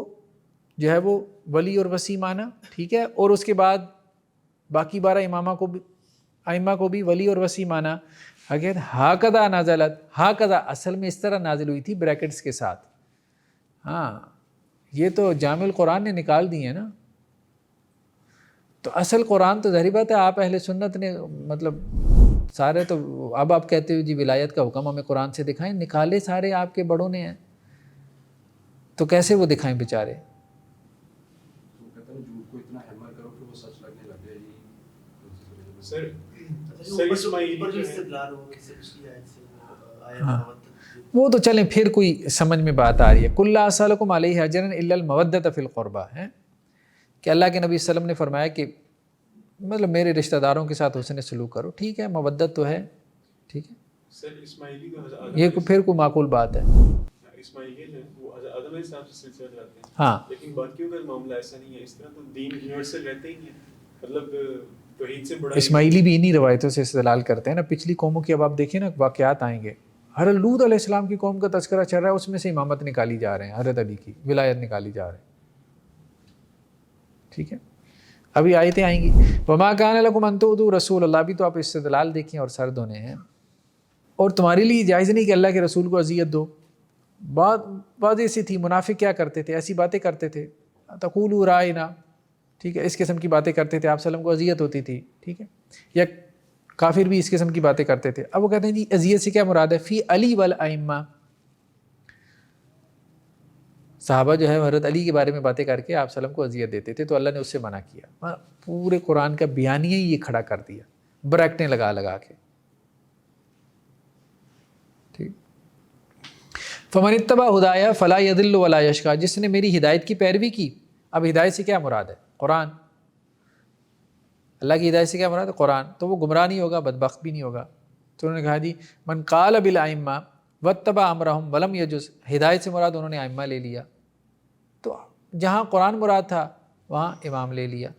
جو ہے وہ ولی اور وصی مانا, ٹھیک ہے, اور اس کے بعد باقی 12 ائمہ کو بھی ولی اور وصی مانا. اگر ہاکذا نازلت, ہاکذا اصل میں اس طرح نازل ہوئی تھی بریکٹس کے ساتھ. ہاں یہ تو جامع القرآن نے نکال دی ہے نا. تو اصل قرآن تو ظاہر بات ہے آپ اہل سنت نے مطلب سارے, تو اب آپ کہتے ہو جی ولایت کا حکم ہمیں قرآن سے دکھائیں, نکالے سارے آپ کے بڑوں نے ہیں, تو کیسے وہ دکھائیں بیچارے؟ وہ تو چلیں پھر کوئی سمجھ میں بات آ رہی ہے. قُل لَا أَسْأَلُكُمْ عَلَيْهِ أَجْرًا إِلَّا الْمَوَدَّةَ فِي الْقُرْبَىٰ, ہے کہ اللہ کے نبی صلی اللہ علیہ وسلم نے فرمایا کہ مطلب میرے رشتہ داروں کے ساتھ حسن سلوک کرو. ٹھیک ہے, مودت تو ہے, ٹھیک ہے, سر اسماعیلی کا یہ پھر کوئی معقول بات ہے. اسماعیلی ہے وہ آدم علیہ السلام سے سلسلہ چلاتے ہیں, ہاں, لیکن باقیوں کا معاملہ ایسا نہیں ہے. اس طرح تو دین یونیورسل رہتے ہی ہیں, مطلب توحید سے بڑا. اسماعیلی بھی انہی روایتوں سے استدلال کرتے ہیں نا. پچھلی قوموں کی اب آپ دیکھیں نا واقعات آئیں گے, حضرت لوط علیہ السلام کی قوم کا تذکرہ چل رہا ہے, اس میں سے امامت نکالی جا رہے ہیں, حضرت علی کی ولایت نکالی جا رہی ہے. ٹھیک ہے, ابھی آیتیں آئیں گی. وما کان لکم ان تؤذوا رسول اللہ, بھی تو آپ استدلال دیکھیں اور سر دھونے ہیں. اور تمہارے لیے جائز نہیں کہ اللہ کے رسول کو اذیت دو. بات ایسی تھی, منافق کیا کرتے تھے, ایسی باتیں کرتے تھے, تقولوا رائنا, ٹھیک ہے, اس قسم کی باتیں کرتے تھے, آپ صلی اللہ علیہ وسلم کو اذیت ہوتی تھی. ٹھیک ہے, یا کافر بھی اس قسم کی باتیں کرتے تھے. اب وہ کہتے ہیں جی اذیت سے کیا مراد ہے؟ فی علی والائمہ, صحابہ جو ہے حضرت علی کے بارے میں باتیں کر کے آپ صلی اللہ علیہ وسلم کو اذیت دیتے تھے, تو اللہ نے اس سے منع کیا. پورے قرآن کا بیانیہ ہی یہ کھڑا کر دیا, بریکٹیں لگا لگا کے. ٹھیک, فمن اتبع ہدایا فلا یضل ولا یشقی, جس نے میری ہدایت کی پیروی کی. اب ہدایت سے کیا مراد ہے؟ قرآن. اللہ کی ہدایت سے کیا مراد ہے؟ قرآن. تو وہ گمراہ نہیں ہوگا, بدبخت بھی نہیں ہوگا. تو انہوں نے کہا جی من قال بالائمہ واتبع امرہم ولم یجز, ہدایت سے مراد انہوں نے ائمہ لے لیا, تو جہاں قرآن مراد تھا وہاں امام لے لیا.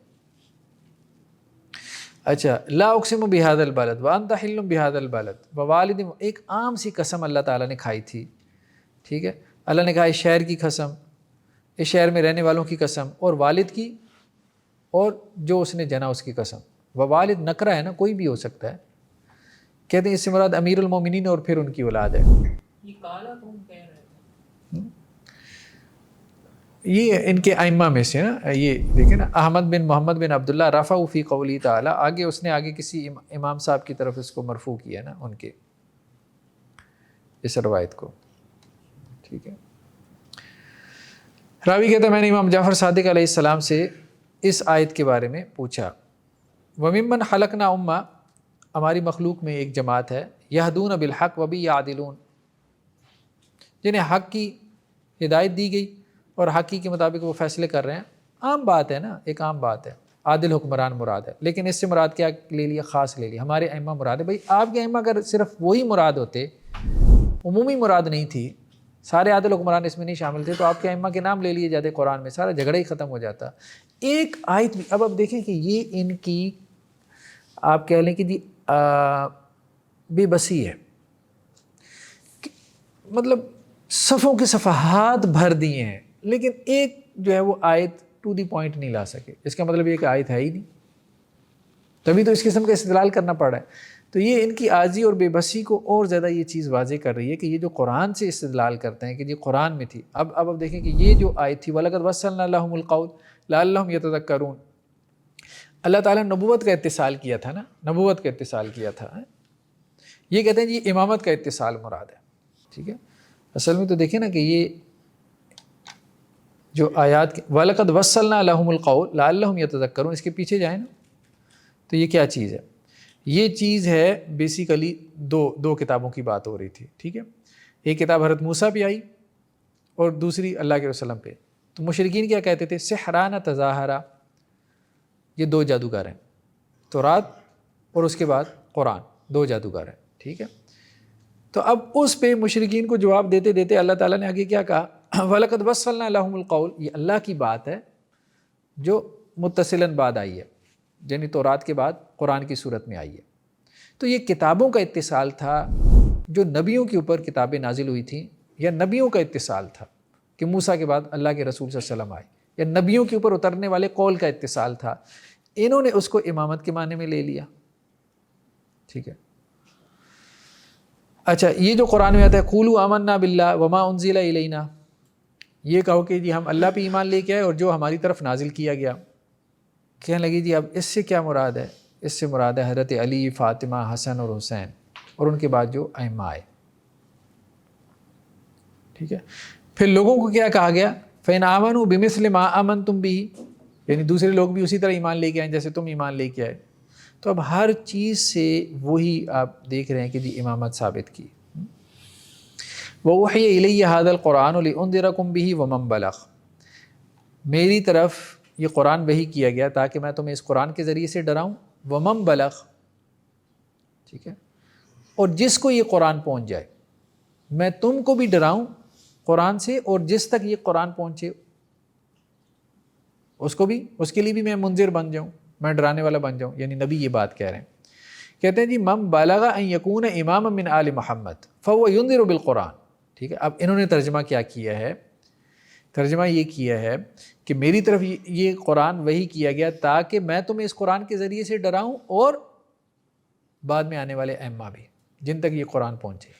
اچھا, لا اقسم بہذا البلد وانت حل بہذا البلد ووالد, ایک عام سی قسم اللہ تعالیٰ نے کھائی تھی. ٹھیک ہے, اللہ نے کہا اس شہر کی قسم, اس شہر میں رہنے والوں کی قسم, اور والد کی, اور جو اس نے جنا اس کی قسم. ووالد نکرہ ہے نا, کوئی بھی ہو سکتا ہے. کہتے ہیں اس سے مراد امیر المومنین اور پھر ان کی اولاد ہے. یہ کالا کون کہہ رہے ہیں؟ یہ ان کے ائمہ میں سے نا, یہ دیکھیں نا, احمد بن محمد بن عبداللہ رفع فی قولی تعالی, آگے اس نے آگے کسی امام صاحب کی طرف اس کو مرفوع کیا نا ان کے اس روایت کو. ٹھیک ہے, راوی کہتا ہے میں نے امام جعفر صادق علیہ السلام سے اس آیت کے بارے میں پوچھا. وممن خلقنا امہ, ہماری مخلوق میں ایک جماعت ہے, یہدون بالحق وبی یعدلون, جنہیں حق کی ہدایت دی گئی اور حقی کے مطابق وہ فیصلے کر رہے ہیں. عام بات ہے نا, ایک عام بات ہے, عادل حکمران مراد ہے. لیکن اس سے مراد کیا لے لیا؟ خاص لے لیا, ہمارے ائمہ مراد ہے. بھائی آپ کے ائمہ اگر صرف وہی مراد ہوتے, عمومی مراد نہیں تھی, سارے عادل حکمران اس میں نہیں شامل تھے، تو آپ کے ائمہ کے نام لے لیے جاتے قرآن میں، سارا جھگڑا ہی ختم ہو جاتا۔ ایک آیت بھی اب دیکھیں کہ یہ ان کی آپ کہہ لیں کہ جی بے بسی ہے، مطلب صفوں کے صفحات بھر دیے ہیں، لیکن ایک جو ہے وہ آیت ٹو دی پوائنٹ نہیں لا سکے۔ اس کا مطلب یہ کہ آیت ہے ہی نہیں، تبھی تو اس قسم کا استدلال کرنا پڑ رہا ہے۔ تو یہ ان کی عاجزی اور بے بسی کو اور زیادہ یہ چیز واضح کر رہی ہے کہ یہ جو قرآن سے استدلال کرتے ہیں کہ یہ قرآن میں تھی، اب دیکھیں کہ یہ جو آیت تھی وَلَقَدْ وَصَّلْنَا لَهُمُ الْقَوْلَ لَعَلَّهُمْ يَتَذَكَّرُونَ، اللہ تعالیٰ نے نبوت کا اتصال کیا تھا نا، نبوت کا اتصال کیا تھا۔ یہ کہتے ہیں جی امامت کا اتصال مراد ہے، ٹھیک ہے۔ اصل میں تو دیکھیں نا کہ یہ جو آیات وَلَقَدْ وَصَّلْنَا لَهُمُ الْقَوْلَ لَعَلَّهُمْ يَتَذَكَّرُونَ، اس کے پیچھے جائیں نا تو یہ کیا چیز ہے؟ یہ چیز ہے بیسیکلی دو کتابوں کی بات ہو رہی تھی، ٹھیک ہے۔ ایک کتاب حضرت موسیٰ پہ آئی اور دوسری اللہ کے وسلم پہ۔ تو مشرکین کیا کہتے تھے؟ سحران تظاہرا، یہ دو جادوگر ہیں، تورات اور اس کے بعد قرآن، دو جادوگر ہیں، ٹھیک ہے۔ تو اب اس پہ مشرکین کو جواب دیتے دیتے اللہ تعالیٰ نے آگے کیا کہا؟ وَلَقَدْ وَصَّلْنَا لَهُمُ الْقَوْلَ، یہ اللہ کی بات ہے جو متصلاً بعد آئی ہے، یعنی تورات کے بعد قرآن کی صورت میں آئی ہے۔ تو یہ کتابوں کا اتصال تھا جو نبیوں کے اوپر کتابیں نازل ہوئی تھیں، یا نبیوں کا اتصال تھا کہ موسیٰ کے بعد اللہ کے رسول صلی اللہ علیہ وسلم آئے، یا نبیوں کے اوپر اترنے والے قول کا اتصال تھا۔ انہوں نے اس کو امامت کے معنی میں لے لیا، ٹھیک ہے۔ اچھا، یہ جو قرآن میں آتا ہے قولوا آمنا باللہ وما انزل الینا، یہ کہو کہ جی ہم اللہ پہ ایمان لے کے آئے اور جو ہماری طرف نازل کیا گیا۔ کہنے لگی جی اب اس سے کیا مراد ہے؟ اس سے مراد ہے حضرت علی، فاطمہ، حسن اور حسین، اور ان کے بعد جو ائمہ آئے، ٹھیک ہے۔ پھر لوگوں کو کیا کہا گیا؟ فَإِنْ آمَنُوا بِمِثْلِ مَا آمَنْتُمْ بِهِ، یعنی دوسرے لوگ بھی اسی طرح ایمان لے کے آئیں جیسے تم ایمان لے کے آئے۔ تو اب ہر چیز سے وہی آپ دیکھ رہے ہیں کہ جی امامت ثابت کی۔ وَأُوحِيَ إِلَيَّ هَذَا الْقُرْآنُ لِأُنذِرَكُمْ بِهِ وَمَنْ بَلَغَ، میری طرف یہ قرآن وحی کیا گیا تاکہ میں تمہیں اس قرآن کے ذریعے سے ڈراؤں، وَمَنْ بَلَغَ، ٹھیک ہے، اور جس کو یہ قرآن پہنچ جائے، میں تم کو بھی ڈراؤں قرآن سے، اور جس تک یہ قرآن پہنچے اس کو بھی، اس کے لیے بھی میں منذر بن جاؤں، میں ڈرانے والا بن جاؤں۔ یعنی نبی یہ بات کہہ رہے ہیں، کہتے ہیں جی من بلغ ان یکون اماما من آل محمد فهو ينذر بالقرآن، ٹھیک ہے۔ اب انہوں نے ترجمہ کیا کیا ہے؟ ترجمہ یہ کیا ہے کہ میری طرف یہ قرآن وحی کیا گیا تاکہ میں تمہیں اس قرآن کے ذریعے سے ڈراؤں، اور بعد میں آنے والے ائمہ بھی جن تک یہ قرآن پہنچے،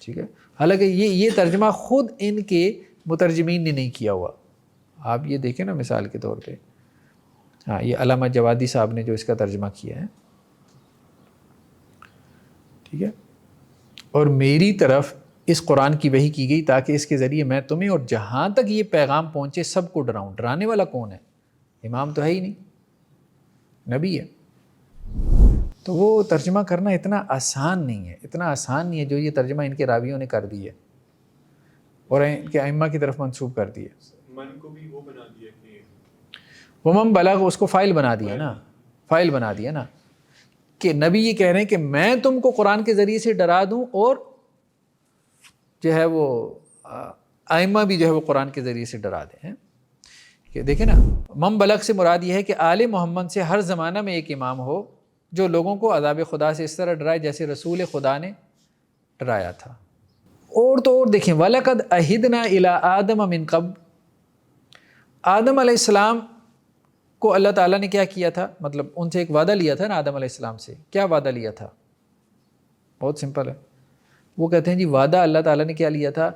ٹھیک ہے۔ حالانکہ یہ ترجمہ خود ان کے مترجمین نے نہیں کیا ہوا، آپ یہ دیکھیں نا مثال کے طور پہ، ہاں یہ علامہ جوادی صاحب نے جو اس کا ترجمہ کیا ہے، ٹھیک ہے۔ اور میری طرف اس قرآن کی وحی کی گئی تاکہ اس کے ذریعے میں تمہیں اور جہاں تک یہ پیغام پہنچے سب کو ڈراؤں۔ ڈرانے والا کون ہے؟ امام تو ہے ہی نہیں، نبی ہے۔ تو وہ ترجمہ کرنا اتنا آسان نہیں ہے، اتنا آسان نہیں ہے جو یہ ترجمہ ان کے راویوں نے کر دی ہے اور ان کے ائمہ کی طرف منسوب کر دی ہے۔ من کو بھی وہ بنا دیا کہ ومن بلغ، اس کو فائل بنا دیا نا، فائل بنا دیا نا، کہ نبی یہ کہہ رہے ہیں کہ میں تم کو قرآن کے ذریعے سے ڈرا دوں، اور جو ہے وہ ائمہ بھی جو ہے وہ قرآن کے ذریعے سے ڈرا دیں۔ کہ دیکھیں نا، من بلغ سے مراد یہ ہے کہ آل محمد سے ہر زمانہ میں ایک امام ہو جو لوگوں کو عذاب خدا سے اس طرح ڈرائے جیسے رسول خدا نے ڈرایا تھا۔ اور تو اور دیکھیں، وَلَقَدْ عَهِدْنَا إِلَىٰ آدَمَ مِن قَبْلُ، آدم علیہ السلام کو اللہ تعالیٰ نے کیا کیا تھا؟ مطلب ان سے ایک وعدہ لیا تھا نا آدم علیہ السلام سے۔ کیا وعدہ لیا تھا؟ بہت سمپل ہے، وہ کہتے ہیں جی وعدہ اللہ تعالیٰ نے کیا لیا تھا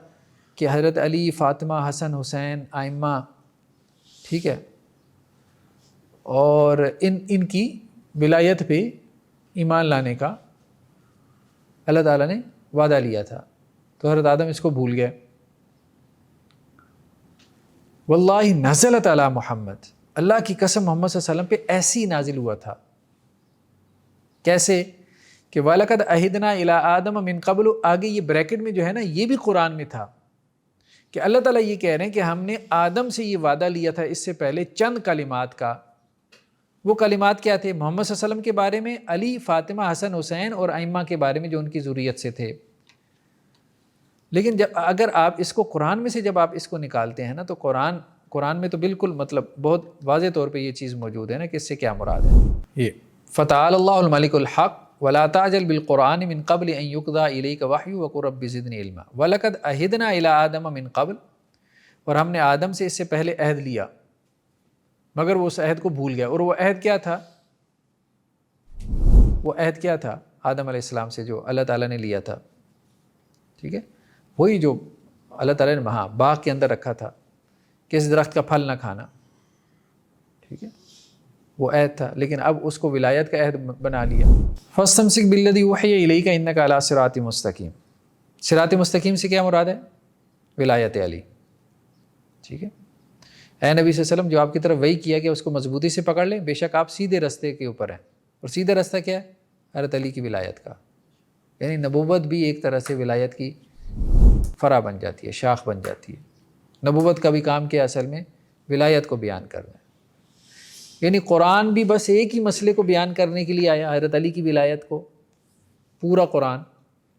کہ حضرت علی، فاطمہ، حسن، حسین، ائمہ، ٹھیک ہے، اور ان کی ولایت پہ ایمان لانے کا اللہ تعالیٰ نے وعدہ لیا تھا۔ تو حضرت آدم اس کو بھول گئے۔ واللہ نزلت علی محمد، اللہ کی قسم محمد صلی اللہ علیہ وسلم پہ ایسی نازل ہوا تھا۔ کیسے؟ کہ وَلَقَدْ عَهِدْنَا إِلَىٰ آدَمَ مِن قَبْلُ، آگے یہ بریکٹ میں جو ہے نا یہ بھی قرآن میں تھا کہ اللہ تعالیٰ یہ کہہ رہے ہیں کہ ہم نے آدم سے یہ وعدہ لیا تھا اس سے پہلے چند کلمات کا۔ وہ کلمات کیا تھے؟ محمد صلی اللہ علیہ وسلم کے بارے میں، علی، فاطمہ، حسن، حسین اور ائمہ کے بارے میں جو ان کی ذریت سے تھے۔ لیکن جب اگر آپ اس کو قرآن میں سے جب آپ اس کو نکالتے ہیں نا تو قرآن میں تو بالکل مطلب بہت واضح طور پہ یہ چیز موجود ہے نا کہ اس سے کیا مراد ہے. یہ فتعال اللہ الملک الحق ولا تعجل بالقرآن من قبل ان يقضى الیک وحی وقل رب زدنی علما ولقد عہدنا الی آدم من قبل، اور ہم نے آدم سے اس سے پہلے عہد لیا مگر وہ اس عہد کو بھول گیا. اور وہ عہد کیا تھا؟ وہ عہد کیا تھا آدم علیہ السلام سے جو اللہ تعالیٰ نے لیا تھا؟ ٹھیک ہے، وہی جو اللہ تعالیٰ نے وہاں باغ کے اندر رکھا تھا کہ اس درخت کا پھل نہ کھانا. ٹھیک ہے، وہ عہد تھا، لیکن اب اس کو ولایت کا عہد بنا لیا. فاستمسک بالذی اوحی الیک انک علی صراط مستقیم. صراط مستقیم سے کیا مراد ہے؟ ولایت علی. ٹھیک ہے، اے نبی صلی اللہ علیہ وسلم جو آپ کی طرف وحی کیا کہ اس کو مضبوطی سے پکڑ لیں، بے شک آپ سیدھے راستے کے اوپر ہیں. اور سیدھا راستہ کیا ہے؟ حضرت علی کی ولایت کا. یعنی نبوت بھی ایک طرح سے ولایت کی فرع بن جاتی ہے، شاخ بن جاتی ہے. نبوت کا بھی کام کیا اصل میں؟ ولایت کو بیان کرنا ہے. یعنی قرآن بھی بس ایک ہی مسئلے کو بیان کرنے کے لیے آیا، حضرت علی کی ولایت کو، پورا قرآن.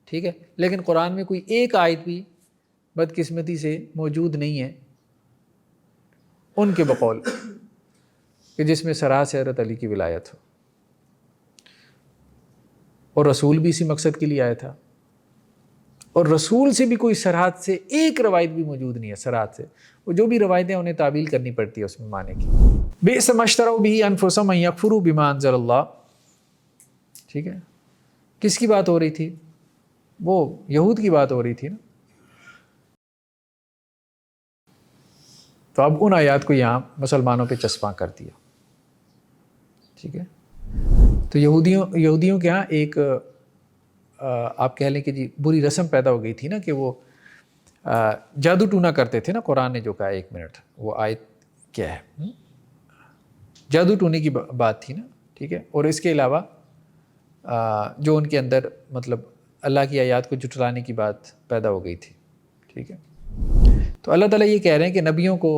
ٹھیک ہے، لیکن قرآن میں کوئی ایک آیت بھی بدقسمتی سے موجود نہیں ہے ان کے بقول کہ جس میں صراح سے حضرت علی کی ولایت ہو. اور رسول بھی اسی مقصد کے لیے آیا تھا، اور رسول سے بھی کوئی صراحت سے ایک روایت بھی موجود نہیں ہے. صراحت سے وہ جو بھی روایتیں انہیں تعبیل کرنی پڑتی ہے اس میں معنی کی. بئس ما اشتروا به انفسهم ان یکفروا بما انزل اللہ. ٹھیک ہے، کس کی بات ہو رہی تھی؟ وہ یہود کی بات ہو رہی تھی نا. تو اب ان آیات کو یہاں مسلمانوں پہ چسپاں کر دیا. ٹھیک ہے، تو یہودیوں کے ہاں ایک آپ کہہ لیں کہ جی بری رسم پیدا ہو گئی تھی نا کہ وہ جادو ٹونا کرتے تھے نا. قرآن نے جو کہا، ایک منٹ وہ آیت کیا ہے؟ جادو ٹونے کی بات تھی نا. ٹھیک ہے، اور اس کے علاوہ جو ان کے اندر مطلب اللہ کی آیات کو جھٹلانے کی بات پیدا ہو گئی تھی. ٹھیک ہے، تو اللہ تعالیٰ یہ کہہ رہے ہیں کہ نبیوں کو،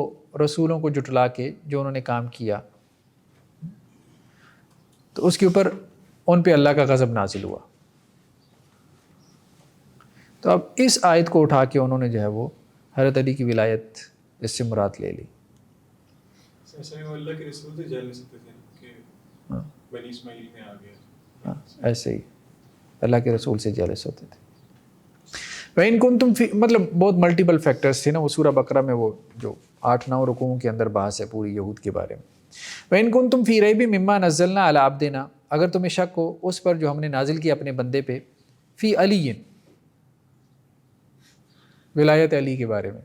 رسولوں کو جھٹلا کے جو انہوں نے کام کیا تو اس کے اوپر ان پہ اللہ کا غضب نازل ہوا. تو اب اس آیت کو اٹھا کے انہوں نے جو ہے وہ حضرت علی کی ولایت اس سے مراد لے لی. اللہ کے رسول سے جیل میں سکتے تھے کہ بنی اسماعیل میں آ گیا. ایسے ہی اللہ کے رسول سے جیلس ہوتے تھے. وَإِن كُنتُمْ فِي، مطلب بہت ملٹیپل فیکٹرز تھے نا. وہ سورہ بقرہ میں وہ جو 8-9 رکوعوں کے اندر بحث ہے پوری یہود کے بارے میں. وَإِن كُنتُمْ فِي رَيْبٍ مِّمَّا نَزَّلْنَا عَلَىٰ عَبْدِنَا، اگر تمہیں شک ہو اس پر جو ہم نے نازل کیا اپنے بندے پہ. فی علی، ولایت علی کے بارے میں.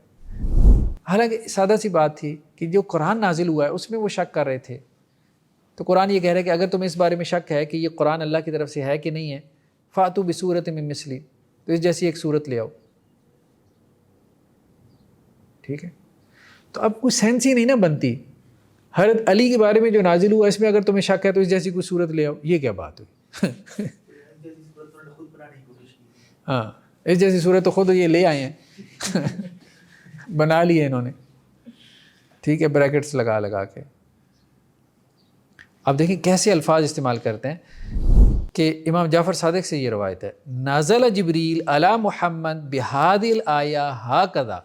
حالانکہ سادہ سی بات تھی کہ جو قرآن نازل ہوا ہے اس میں وہ شک کر رہے تھے. تو قرآن یہ کہہ رہا ہے کہ اگر تمہیں اس بارے میں شک ہے کہ یہ قرآن اللہ کی طرف سے ہے کہ نہیں ہے، فَأْتُوا بِسُورَةٍ مِّن مِّثْلِهِ، تو اس جیسی ایک صورت لے آؤ. ٹھیک ہے، تو اب کوئی سینس ہی نہیں نا بنتی. حضرت علی کے بارے میں جو نازل ہوا اس میں اگر تمہیں شک ہے تو اس جیسی کوئی صورت لے آؤ. یہ کیا بات ہوئی؟ ہاں، اس جیسی صورت تو خود یہ لے آئے ہیں بنا لی ہے انہوں نے. ٹھیک ہے، بریکٹس لگا لگا کے. اب دیکھیں کیسے الفاظ استعمال کرتے ہیں کہ امام جعفر صادق سے یہ روایت ہے، نازل جبریل علی محمد بہذی الآیہ ہاکذا.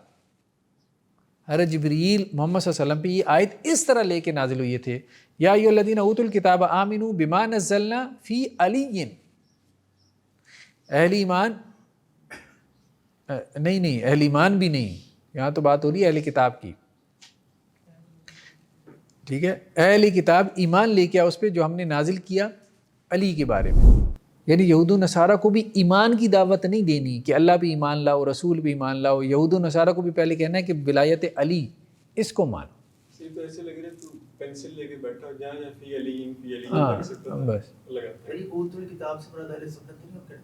حضرت جبریل محمد صلی اللہ علیہ وسلم پہ یہ آیت اس طرح لے کے نازل ہوئے تھے، یا ایھا الذین اوتوا الکتاب آمنوا بما نزلنا فی علی. اہل ایمان نہیں، اہل ایمان بھی نہیں، یہاں تو بات ہو رہی ہے اہل کتاب کی. ٹھیک ہے، اہل کتاب ایمان لے کے اس پہ جو ہم نے نازل کیا علی کے بارے میں. یعنی یہود و نصارہ کو بھی ایمان کی دعوت نہیں دینی کہ اللہ بھی ایمان لاؤ، رسول بھی ایمان لاؤ. یہود و نصارہ کو بھی پہلے کہنا ہے کہ ولایت علی اس کو مانو. صرف تو ایسے لگ رہا ہے تو پینسل لے کے بیٹھا جہاں فی علی ہاں لگ سکتا بس. کتاب سے مراد اہل سنت نہیں ہے.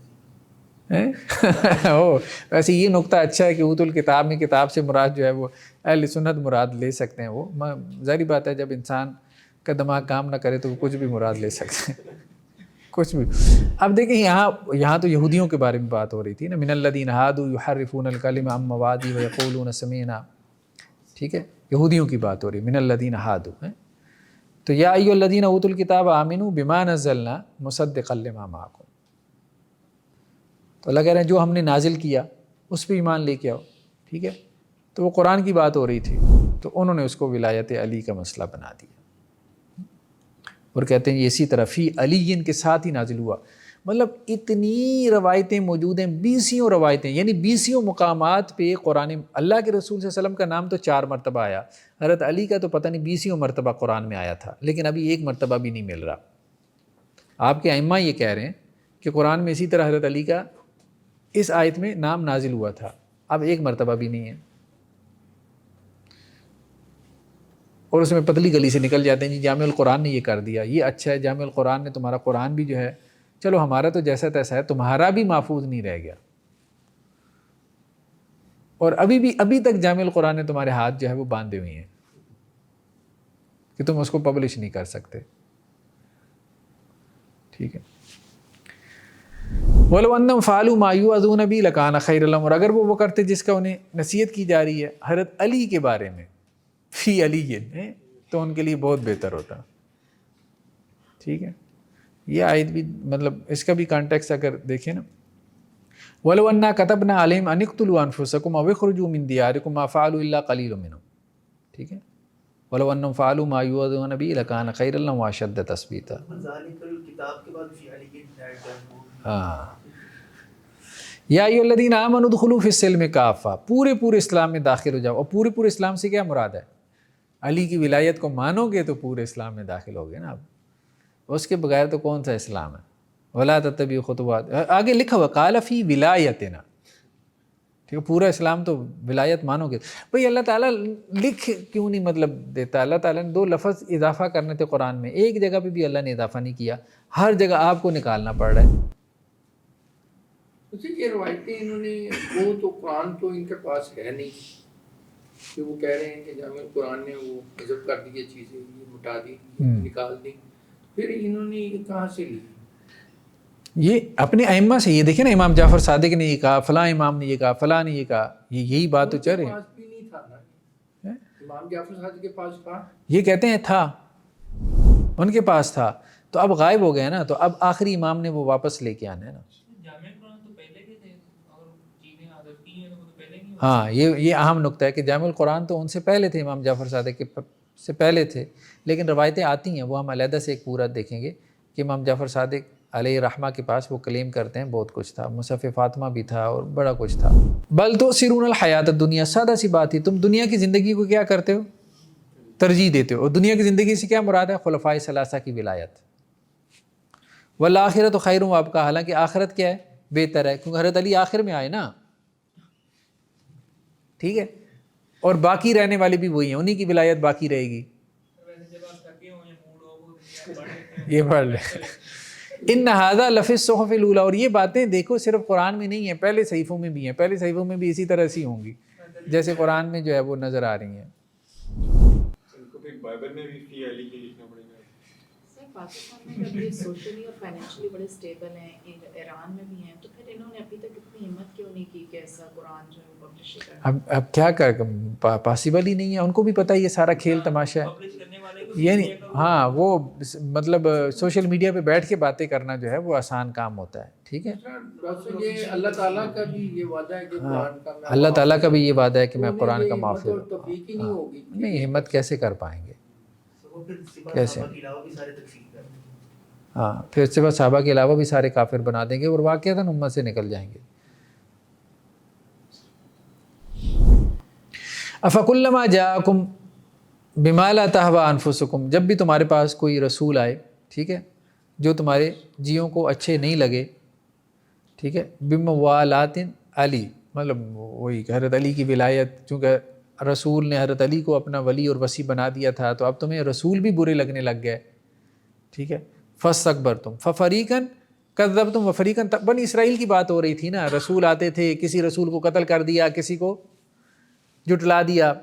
ویسے یہ نقطہ اچھا ہے کہ اوت الکتاب میں کتاب سے مراد جو ہے وہ اہل سنت مراد لے سکتے ہیں. وہ ظاہری بات ہے جب انسان کا دماغ کام نہ کرے تو وہ کچھ بھی مراد لے سکتے ہیں، کچھ بھی. اب دیکھیں یہاں تو یہودیوں کے بارے میں بات ہو رہی تھی نا. من الذین ھادوا یحرفون الکلم عن مواضعہ ویقولون سمعنا. ٹھیک ہے، یہودیوں کی بات ہو رہی ہے، من الذین ھادوا. تو یا ایھا الذین اوتوا الکتاب آمنوا بما نزلنا مصدقا لما معکم. تو اللہ کہہ رہے ہیں جو ہم نے نازل کیا اس پہ ایمان لے کے آؤ. ٹھیک ہے, تو وہ قرآن کی بات ہو رہی تھی تو انہوں نے اس کو ولایت علی کا مسئلہ بنا دیا اور کہتے ہیں یہ اسی طرح فی علی کے ساتھ ہی نازل ہوا. مطلب اتنی روایتیں موجود ہیں, 20 روایتیں, یعنی 20 مقامات پہ قرآن, اللہ کے رسول صلی اللہ علیہ وسلم کا نام تو 4 مرتبہ آیا, حضرت علی کا تو پتہ نہیں 20 مرتبہ قرآن میں آیا تھا, لیکن ابھی 1 مرتبہ بھی نہیں مل رہا. آپ کے ائمہ یہ کہہ رہے ہیں کہ قرآن میں اسی طرح حضرت علی کا اس آیت میں نام نازل ہوا تھا, اب 1 مرتبہ بھی نہیں ہے. اور اس میں پتلی گلی سے نکل جاتے ہیں جی جامع القرآن نے یہ کر دیا, یہ اچھا ہے جامع القرآن نے, تمہارا قرآن بھی جو ہے, چلو ہمارا تو جیسا تیسا ہے, تمہارا بھی محفوظ نہیں رہ گیا. اور ابھی تک جامع القرآن نے تمہارے ہاتھ جو ہے وہ باندھے ہوئے ہیں کہ تم اس کو پبلش نہیں کر سکتے. ٹھیک ہے, وَلَوْ أَنَّهُمْ فَعَلُوا مَا يُوعَظُونَ بِهِ لَكَانَ خَيْرًا لَهُمْ, اور اگر وہ کرتے جس کا انہیں نصیحت کی جا رہی ہے حضرت علی کے بارے میں, فی علی, تو ان کے لیے بہت بہتر ہوتا. ٹھیک ہے, یہ آیت بھی مطلب اس کا بھی کانٹیکس اگر دیکھیں نا, وَلَوْ أَنَّا كَتَبْنَا عَلَيْهِمْ أَنِ اقْتُلُوا أَنفُسَكُمْ أَوْ اخْرُجُوا مِنْ دِيَارِكُمْ مَا فَعَلُوا إِلَّا قَلِيلٌ مِّنْهُمْ. ٹھیک ہے, وَلَوْ أَنَّهُمْ فَعَلُوا مَا يُوعَظُونَ بِهِ لَكَانَ خَيْرًا لَهُمْ وَأَشَدَّ تَثْبِيتًا. ہاں, یا ایھا الذین آمنوا ادخلوا فی السلم کافہ, پورے اسلام میں داخل ہو جاؤ. اور پورے اسلام سے کیا مراد ہے؟ علی کی ولایت کو مانو گے تو پورے اسلام میں داخل ہوگے نا. اب اس کے بغیر تو کون سا اسلام ہے؟ ولا تتبعوا خطوات, آگے لکھا ہوا قال فی ولایتنا. ٹھیک ہے, پورا اسلام تو ولایت مانو گے. بھئی اللہ تعالیٰ لکھ کیوں نہیں مطلب دیتا؟ اللہ تعالیٰ نے 2 لفظ اضافہ کرنے تھے قرآن میں, ایک جگہ پہ بھی اللہ نے اضافہ نہیں کیا, ہر جگہ آپ کو نکالنا پڑ رہا ہے. یہ روایتیں انہوں نے, وہ تو قرآن تو ان کے پاس ہے نہیں کہ وہ کہہ رہے ہیں کہ جامع قرآن نے وہ حذف کر دی چیزیں, یہ مٹا دی, نکال دی, پھر انہوں نے یہ کہاں سے لی؟ یہ اپنے ائمہ سے. یہ دیکھیں نا, امام جعفر صادق نے یہ کہا, فلاں امام نے یہ کہا, فلاں نے یہ کہا, یہی بات تو چل رہی ہے. بھی نہیں تھا نا امام جعفر صادق کے پاس تھا, یہ کہتے ہیں تھا, ان کے پاس تھا, تو اب غائب ہو گیا نا, تو اب آخری امام نے وہ واپس لے کے آنا ہے نا. ہاں, یہ اہم نقطہ ہے کہ جامع القرآن تو ان سے پہلے تھے, امام جعفر صادق کے سے پہلے تھے, لیکن روایتیں آتی ہیں, وہ ہم علیحدہ سے ایک پورا دیکھیں گے کہ امام جعفر صادق علیہ رحمہ کے پاس وہ کلیم کرتے ہیں بہت کچھ تھا, مصحف فاطمہ بھی تھا اور بڑا کچھ تھا. بل تؤثرون الحیات الدنیا, سادہ سی بات ہی, تم دنیا کی زندگی کو کیا کرتے ہو؟ ترجیح دیتے ہو. اور دنیا کی زندگی سے کیا مراد ہے؟ خلفائے ثلاثہ کی ولایت. والآخرۃ خیر وابقیٰ, حالانکہ آخرت کیا ہے؟ بہتر ہے, کیونکہ حضرت علی آخر میں آئے نا. ٹھیک ہے, اور باقی رہنے والے بھی وہی ہیں, انہی کی ولایت باقی رہے گی. یہ پڑھ لیں, ان ھذا لفی الصحف الاولی, اور یہ باتیں دیکھو صرف قرآن میں نہیں ہیں, پہلے صحیفوں میں بھی ہیں, پہلے صحیفوں میں بھی اسی طرح سی ہوں گی جیسے قرآن میں جو ہے وہ نظر آ رہی ہیں. ان کو پھر بائبل میں بھی فی علی کے لکھنا پڑے گا. سر پاکستان میں جب یہ سوشلی اور فائنینشلی بڑے اسٹیبل ہیں, ایران میں بھی ہیں, تو پھر انہوں نے ابھی تک اتنی ہمت کیوں نہیں کی کہ ایسا قرآن جو ہے وہ پبلش کریں؟ اب کیا کر, پاسبل ہی نہیں ہے. ان کو بھی پتہ ہے یہ سارا کھیل تماشا ہے. یعنی ہاں, وہ مطلب سوشل میڈیا پہ بیٹھ کے باتیں کرنا جو ہے وہ آسان کام ہوتا ہے. ٹھیک ہے, یہ اللہ تعالیٰ کا بھی یہ وعدہ ہے کہ قرآن کا, اللہ تعالیٰ کا بھی یہ وعدہ ہے کہ میں قرآن کا محافظ ہوں. ہوں. نہیں, ہمت کیسے کر پائیں گے, کیسے؟ ہاں, پھر سے بس صحابہ کے علاوہ بھی سارے کافر بنا دیں گے اور واقعتاً امت سے نکل جائیں گے. افکلما جاءکم بما لا تہوی انفسکم, جب بھی تمہارے پاس کوئی رسول آئے, ٹھیک ہے, جو تمہارے جیوں کو اچھے نہیں لگے, ٹھیک ہے, بموالات علی, مطلب وہی حضرت علی کی ولایت, چونکہ رسول نے حضرت علی کو اپنا ولی اور وصی بنا دیا تھا, تو اب تمہیں رسول بھی برے لگنے لگ گئے. ٹھیک ہے, فاستکبرتم ففریقا کذبتم وفریقا, بنی اسرائیل کی بات ہو رہی تھی نا, رسول آتے تھے, کسی رسول کو قتل کر دیا, کسی کو جھٹلا دیا,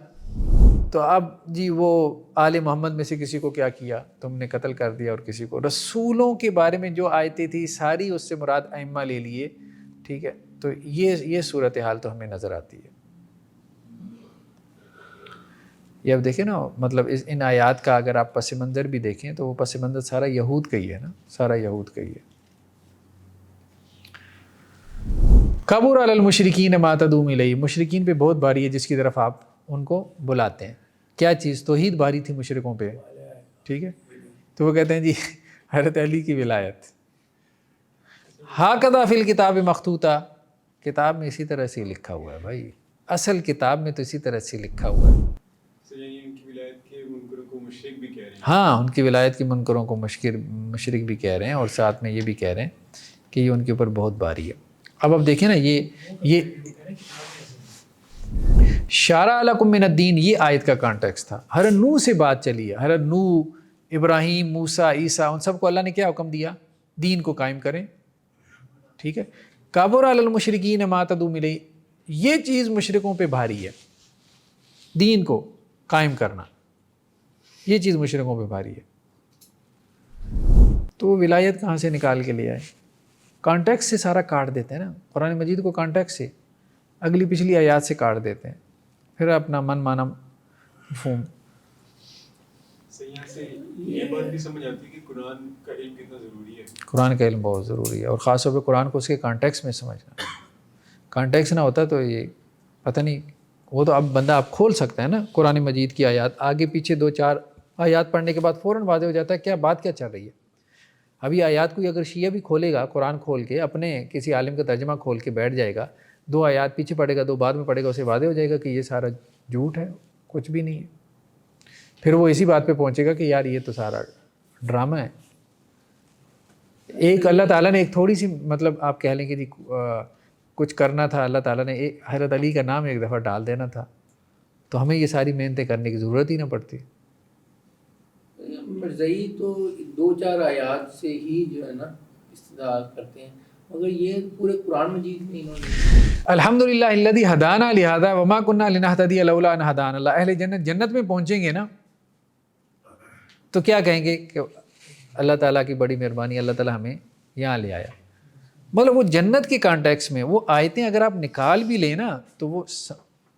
تو اب جی وہ آل محمد میں سے کسی کو کیا کیا, تم نے قتل کر دیا, اور کسی کو. رسولوں کے بارے میں جو آیتیں تھی ساری اس سے مراد ائمہ لے لیے. ٹھیک ہے, تو یہ صورتحال تو ہمیں نظر آتی ہے. یہ اب دیکھیں نا, مطلب ان آیات کا اگر آپ پس منظر بھی دیکھیں تو وہ پس منظر سارا یہود کا ہی ہے نا, سارا یہود کا ہی ہے. کبر علی المشرکین ما تدعوہم الیہ، مشرکین پہ بہت بھاری ہے جس کی طرف آپ ان کو بلاتے ہیں. کیا چیز؟ توحید بھاری تھی مشرکوں پہ، ٹھیک ہے. تو وہ کہتے ہیں جی حضرت علی کی ولایت. ہاکذا فی الکتاب مخطوطہ، کتاب میں اسی طرح سے لکھا ہوا ہے بھائی، اصل کتاب میں تو اسی طرح سے لکھا ہوا ہے. یعنی ان کی ولایت کے منکروں کو مشرک بھی کہہ رہے ہیں. ہاں، ان کی ولایت کے منکروں کو مشرک بھی کہہ رہے ہیں، اور ساتھ میں یہ بھی کہہ رہے ہیں کہ یہ ان کے اوپر بہت بھاری ہے. اب دیکھیں نا، یہ شارع لکم من الدین، یہ آیت کا کانٹیکس تھا. حضرت نوح سے بات چلی ہے، حضرت نوح، ابراہیم، موسیٰ، عیسیٰ، ان سب کو اللہ نے کیا حکم دیا؟ دین کو قائم کریں، ٹھیک ہے. کبر علی المشرکین ما تدعوہم الیہ، یہ چیز مشرکوں پہ بھاری ہے، دین کو قائم کرنا، یہ چیز مشرکوں پہ بھاری ہے. تو ولایت کہاں سے نکال کے لے آئے؟ کانٹیکس سے سارا کاٹ دیتے ہیں نا، قرآن مجید کو کانٹیکس سے، اگلی پچھلی آیات سے کاٹ دیتے ہیں، پھر اپنا من مانا مفہوم. یہاں سے یہ بات بھی سمجھ آتی ہے کہ قرآن کا علم کتنا ضروری ہے. قرآن کا علم بہت ضروری ہے، اور خاص طور پہ قرآن کو اس کے کانٹیکس میں سمجھنا. کانٹیکس نہ ہوتا تو یہ پتہ نہیں، وہ تو اب بندہ آپ کھول سکتا ہے نا قرآن مجید کی آیات، آگے پیچھے 2-4 آیات پڑھنے کے بعد فوراً واضح ہو جاتا ہے کیا بات کیا چل رہی ہے. ابھی آیات کو اگر شیعہ بھی کھولے گا، قرآن کھول کے اپنے کسی عالم کا ترجمہ کھول کے بیٹھ جائے گا، 2 آیات پیچھے پڑھے گا، 2 بعد میں پڑھے گا، اسے واضح ہو جائے گا کہ یہ سارا جھوٹ ہے، کچھ بھی نہیں ہے. پھر وہ اسی بات پہ پہنچے گا کہ یار یہ تو سارا ڈرامہ ہے. ایک اللہ تعالیٰ نے ایک تھوڑی سی، مطلب آپ کہہ لیں کہ جی کچھ کرنا تھا، اللہ تعالیٰ نے حضرت علی کا نام ایک دفعہ ڈال دینا تھا، تو ہمیں یہ ساری محنتیں کرنے کی ضرورت ہی نہ پڑتی. مرزائی تو 2-4 آیات سے ہی جو ہے نا استدلال کرتے ہیں، مگر یہ پورے قرآن مجید میں انہوں نے الحمدللہ الذی ہدانا لہذا وما کننا لنہتدی لولا ان ہدانا اللہ. اہل جنت جنت میں پہنچیں گے نا تو کیا کہیں گے کہ اللہ تعالیٰ کی بڑی مہربانی، اللہ تعالیٰ ہمیں یہاں لے آیا. مطلب وہ جنت کے کانٹیکس میں وہ آیتیں اگر آپ نکال بھی لیں نا تو وہ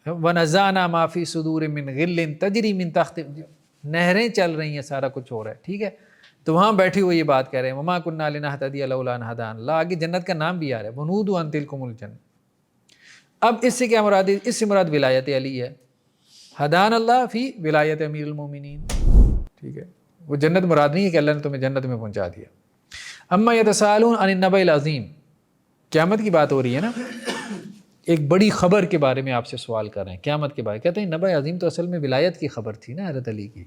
وَنَزَعْنَا مَا فِي صُدُورٍ مِّن غِلٍّ تَجْرِي مِن تَحْتِهِمْ، نہریں چل رہی ہیں، سارا کچھ ہو رہا ہے، ٹھیک ہے. تو وہاں بیٹھے ہوئے یہ بات کہہ رہے ہیں وَمَا كُنَّا لِنَهْتَدِيَ لَوْلَا أَنْ هَدَانَا اللَّهُ، آگے جنت کا نام بھی آ رہا ہے وَنُودُوا أَن تِلْكُمُ الْجَنَّةُ. اب اس سے کیا مراد ہے؟ اس سے مراد ولایت علی ہے. ہدان اللہ فی ولایت امیر المومنین، ٹھیک ہے. وہ جنت مراد نہیں ہے کہ اللہ نے تمہیں جنت میں پہنچا دیا. اما یتساءلون عن النبأ العظیم، قیامت کی بات ہو رہی ہے نا، ایک بڑی خبر کے بارے میں آپ سے سوال کر رہے ہیں، قیامت کے بارے. کہتے ہیں نبأ عظیم تو اصل میں ولایت کی خبر تھی نا حضرت علی کی.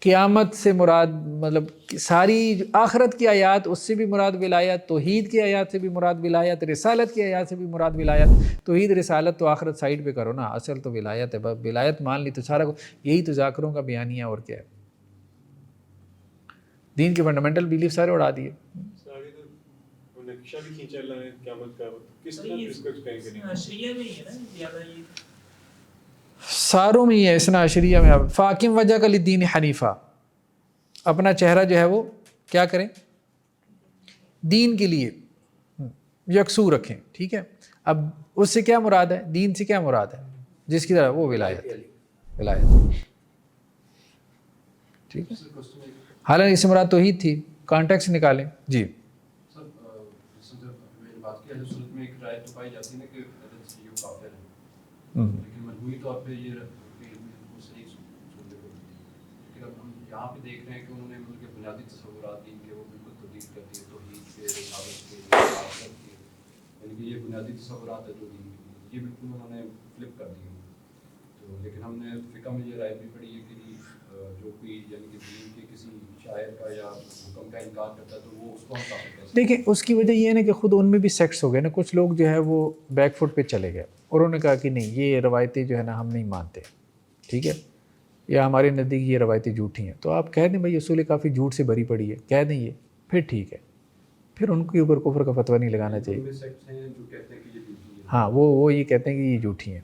قیامت سے مراد مطلب ساری آخرت کی آیات، اس سے بھی مراد ولایت، توحید کی آیات سے بھی مراد ولایت، رسالت کی آیات سے بھی مراد ولایت. توحید رسالت تو آخرت سائڈ پہ کرو نا، اصل تو ولایت ہے. ولایت مان لی تو سارا یہی تو ذاکروں کا بیانیہ اور کیا ہے. دین کے فنڈامنٹل بیلیف سارے اڑا دیے. سارے تو نقشہ بھی کھینچا اللہ نے قیامت کا، کس طرح اس کو ایکسپلین کریں گے؟ شیعہ میں ہی ہے نا زیادہ یہ ساروں میں ہی ہے، اسنا عشریہ میں. فاقم وجہ کا للدین حنیفہ، اپنا چہرہ جو ہے وہ کیا کریں؟ دین کے لیے یکسو رکھیں، ٹھیک ہے. اب اس سے کیا مراد ہے؟ دین سے کیا مراد ہے؟ جس کی طرح وہ ولایت، ٹھیک ہے. حالانکہ اس سے مراد توحید تھی، کانٹیکس نکالیں. جی لیکن مجموعی طور پہ یہ صحیح لیکن اب ہم یہاں پہ دیکھ رہے ہیں کہ انہوں نے ان کے بنیادی تصورات دین کے وہ بالکل تبدیل کر دیے، توحید کے، رسالت کے، آخرت کے، یعنی کہ یہ بنیادی تصورات ہے جو دین کے، یہ بالکل انہوں نے فلپ کر دیے. تو لیکن ہم نے فقہ میں یہ رائے بھی پڑھی ہے کہ جو کوئی یعنی کہ دین کے کسی شاعر کا یا حکم کا انکار کرتا ہے تو وہ اس کو ہم کافر کہہ سکتے ہیں. دیکھیں اس کی وجہ یہ ہے نا کہ خود ان میں بھی سیکٹس ہو گئے نا. کچھ لوگ جو ہے وہ بیک فٹ پہ چلے گئے اور انہوں نے کہا کہ نہیں یہ روایتیں جو ہے نا ہم نہیں مانتے، ٹھیک ہے، یا ہمارے نزدیک یہ روایتیں جھوٹی ہیں. تو آپ کہہ دیں بھائی اصول کافی جھوٹ سے بھری پڑی ہے، کہہ دیں یہ، پھر ٹھیک ہے، پھر ان کے اوپر کفر کا فتویٰ نہیں لگانا چاہیے. ہاں وہ یہ کہتے ہیں کہ یہ جھوٹی ہیں،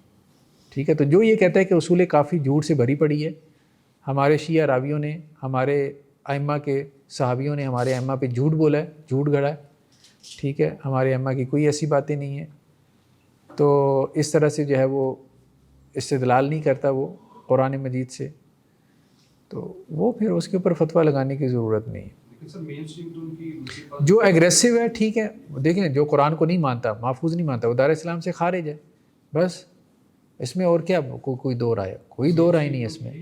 ٹھیک ہے. تو جو یہ کہتا ہے کہ اصول کافی جھوٹ سے بھری پڑی ہے، ہمارے شیعہ راویوں نے، ہمارے ائمہ کے صحابیوں نے ہمارے ائمہ پہ جھوٹ بولا ہے، جھوٹ گھڑا ہے، ٹھیک ہے، ہمارے ائمہ کی کوئی ایسی باتیں نہیں ہیں، تو اس طرح سے جو ہے وہ استدلال نہیں کرتا وہ قرآن مجید سے، تو وہ پھر اس کے اوپر فتویٰ لگانے کی ضرورت نہیں ہے. سر مین اسٹریم تو ان کی جو ایگریسو ہے ٹھیک ہے، دیکھیں جو قرآن کو نہیں مانتا، محفوظ نہیں مانتا، وہ دار اسلام سے خارج ہے، بس اس میں اور کیا کوئی دو رائے، کوئی دو رائے نہیں ہے اس میں،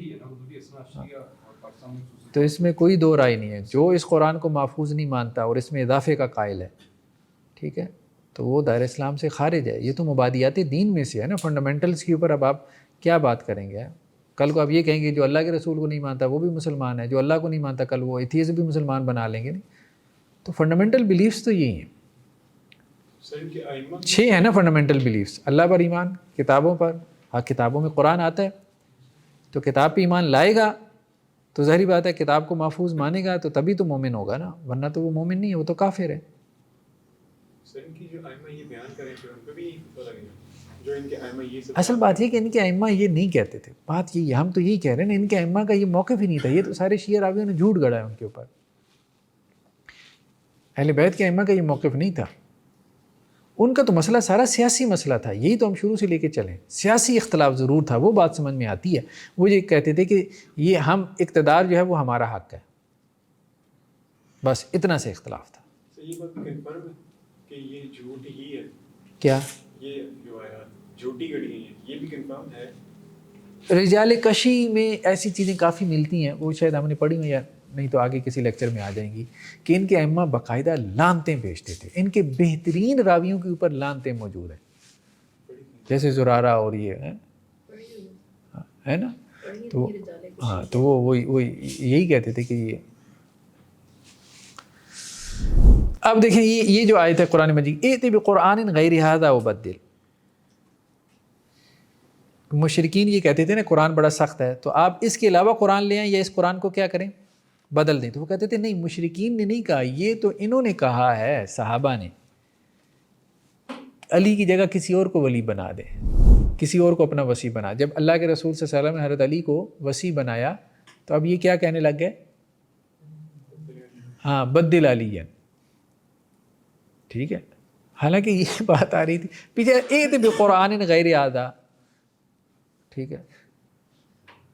تو اس میں کوئی دو رائے نہیں ہے. جو اس قرآن کو محفوظ نہیں مانتا اور اس میں اضافے کا قائل ہے، ٹھیک ہے، تو وہ دائرہ اسلام سے خارج ہے. یہ تو مبادیات دین میں سے ہے نا، فنڈامنٹلز کے اوپر اب آپ کیا بات کریں گے؟ کل کو آپ یہ کہیں گے جو اللہ کے رسول کو نہیں مانتا وہ بھی مسلمان ہے، جو اللہ کو نہیں مانتا کل وہ ایتھیسٹ بھی مسلمان بنا لیں گے. نہیں، تو فنڈامنٹل بلیفز تو یہی ہیں، سر ان کے ائمہ 6 ہیں نا فنڈامنٹل بلیفز. اللہ پر ایمان، کتابوں پر، ہاں کتابوں میں قرآن آتا ہے تو کتاب پہ ایمان لائے گا تو ظاہری بات ہے کتاب کو محفوظ مانے گا تو تبھی تو مومن ہوگا نا، ورنہ تو وہ مومن نہیں ہے، وہ تو کافر ہے. سر ان کی جو ائمہ یہ بیان کریں پھر ان پہ بھی پتہ لگے گا جو ان کے ائمہ یہ سب اصل بات یہ کہ ان کے ائمہ یہ نہیں کہتے تھے، بات یہ ہم تو یہی کہہ رہے ہیں نا، ان کے ائمہ کا یہ موقف ہی نہیں تھا. یہ تو سارے شیعہ راویوں نے جھوٹ گڑا ہے ان کے اوپر. اہل بیت کے ائمہ کا یہ موقف نہیں تھا. ان کا تو مسئلہ سارا سیاسی مسئلہ تھا، یہی تو ہم شروع سے لے کے چلیں. سیاسی اختلاف ضرور تھا، وہ بات سمجھ میں آتی ہے. وہ یہ کہتے تھے کہ یہ ہم اقتدار جو ہے وہ ہمارا حق ہے، بس اتنا سے اختلاف تھا. سر یہ بات کنفرم ہے کہ یہ جھوٹ ہی ہے، کیا یہ جو آیات جھوٹی گڑی ہیں یہ بھی کنفرم ہے؟ رجال کشی میں ایسی چیزیں کافی ملتی ہیں، وہ شاید ہم نے پڑھی ہوئی یا نہیں تو آگے کسی لیکچر میں آ جائیں گی، کہ ان کے ائمہ باقاعدہ لعنتیں بیچتے تھے. ان کے بہترین راویوں کے اوپر لعنتیں موجود ہیں، جیسے زرارہ اور یہ ہے نا. تو ہاں تو وہ یہی کہتے تھے کہ یہ اب دیکھیں یہ جو آیت ہے قرآن مجید، ائت بقرآن غیر ھذا وبدل. مشرکین یہ کہتے تھے نا قرآن بڑا سخت ہے تو آپ اس کے علاوہ قرآن لے آئیں یا اس قرآن کو کیا کریں، بدل دیں. تو وہ کہتے تھے نہیں، مشرکین نے نہیں کہا، یہ تو انہوں نے کہا ہے، صحابہ نے، علی کی جگہ کسی اور کو ولی بنا دیں، کسی اور کو اپنا وصی بنا. جب اللہ کے رسول صلی اللہ علیہ وسلم نے حضرت علی کو وصی بنایا تو اب یہ کیا کہنے لگ گئے، ہاں بدل علی، ٹھیک ہے. حالانکہ یہ بات آ رہی تھی پیچھے، ائت بقرآن غیر ھذا، ٹھیک ہے،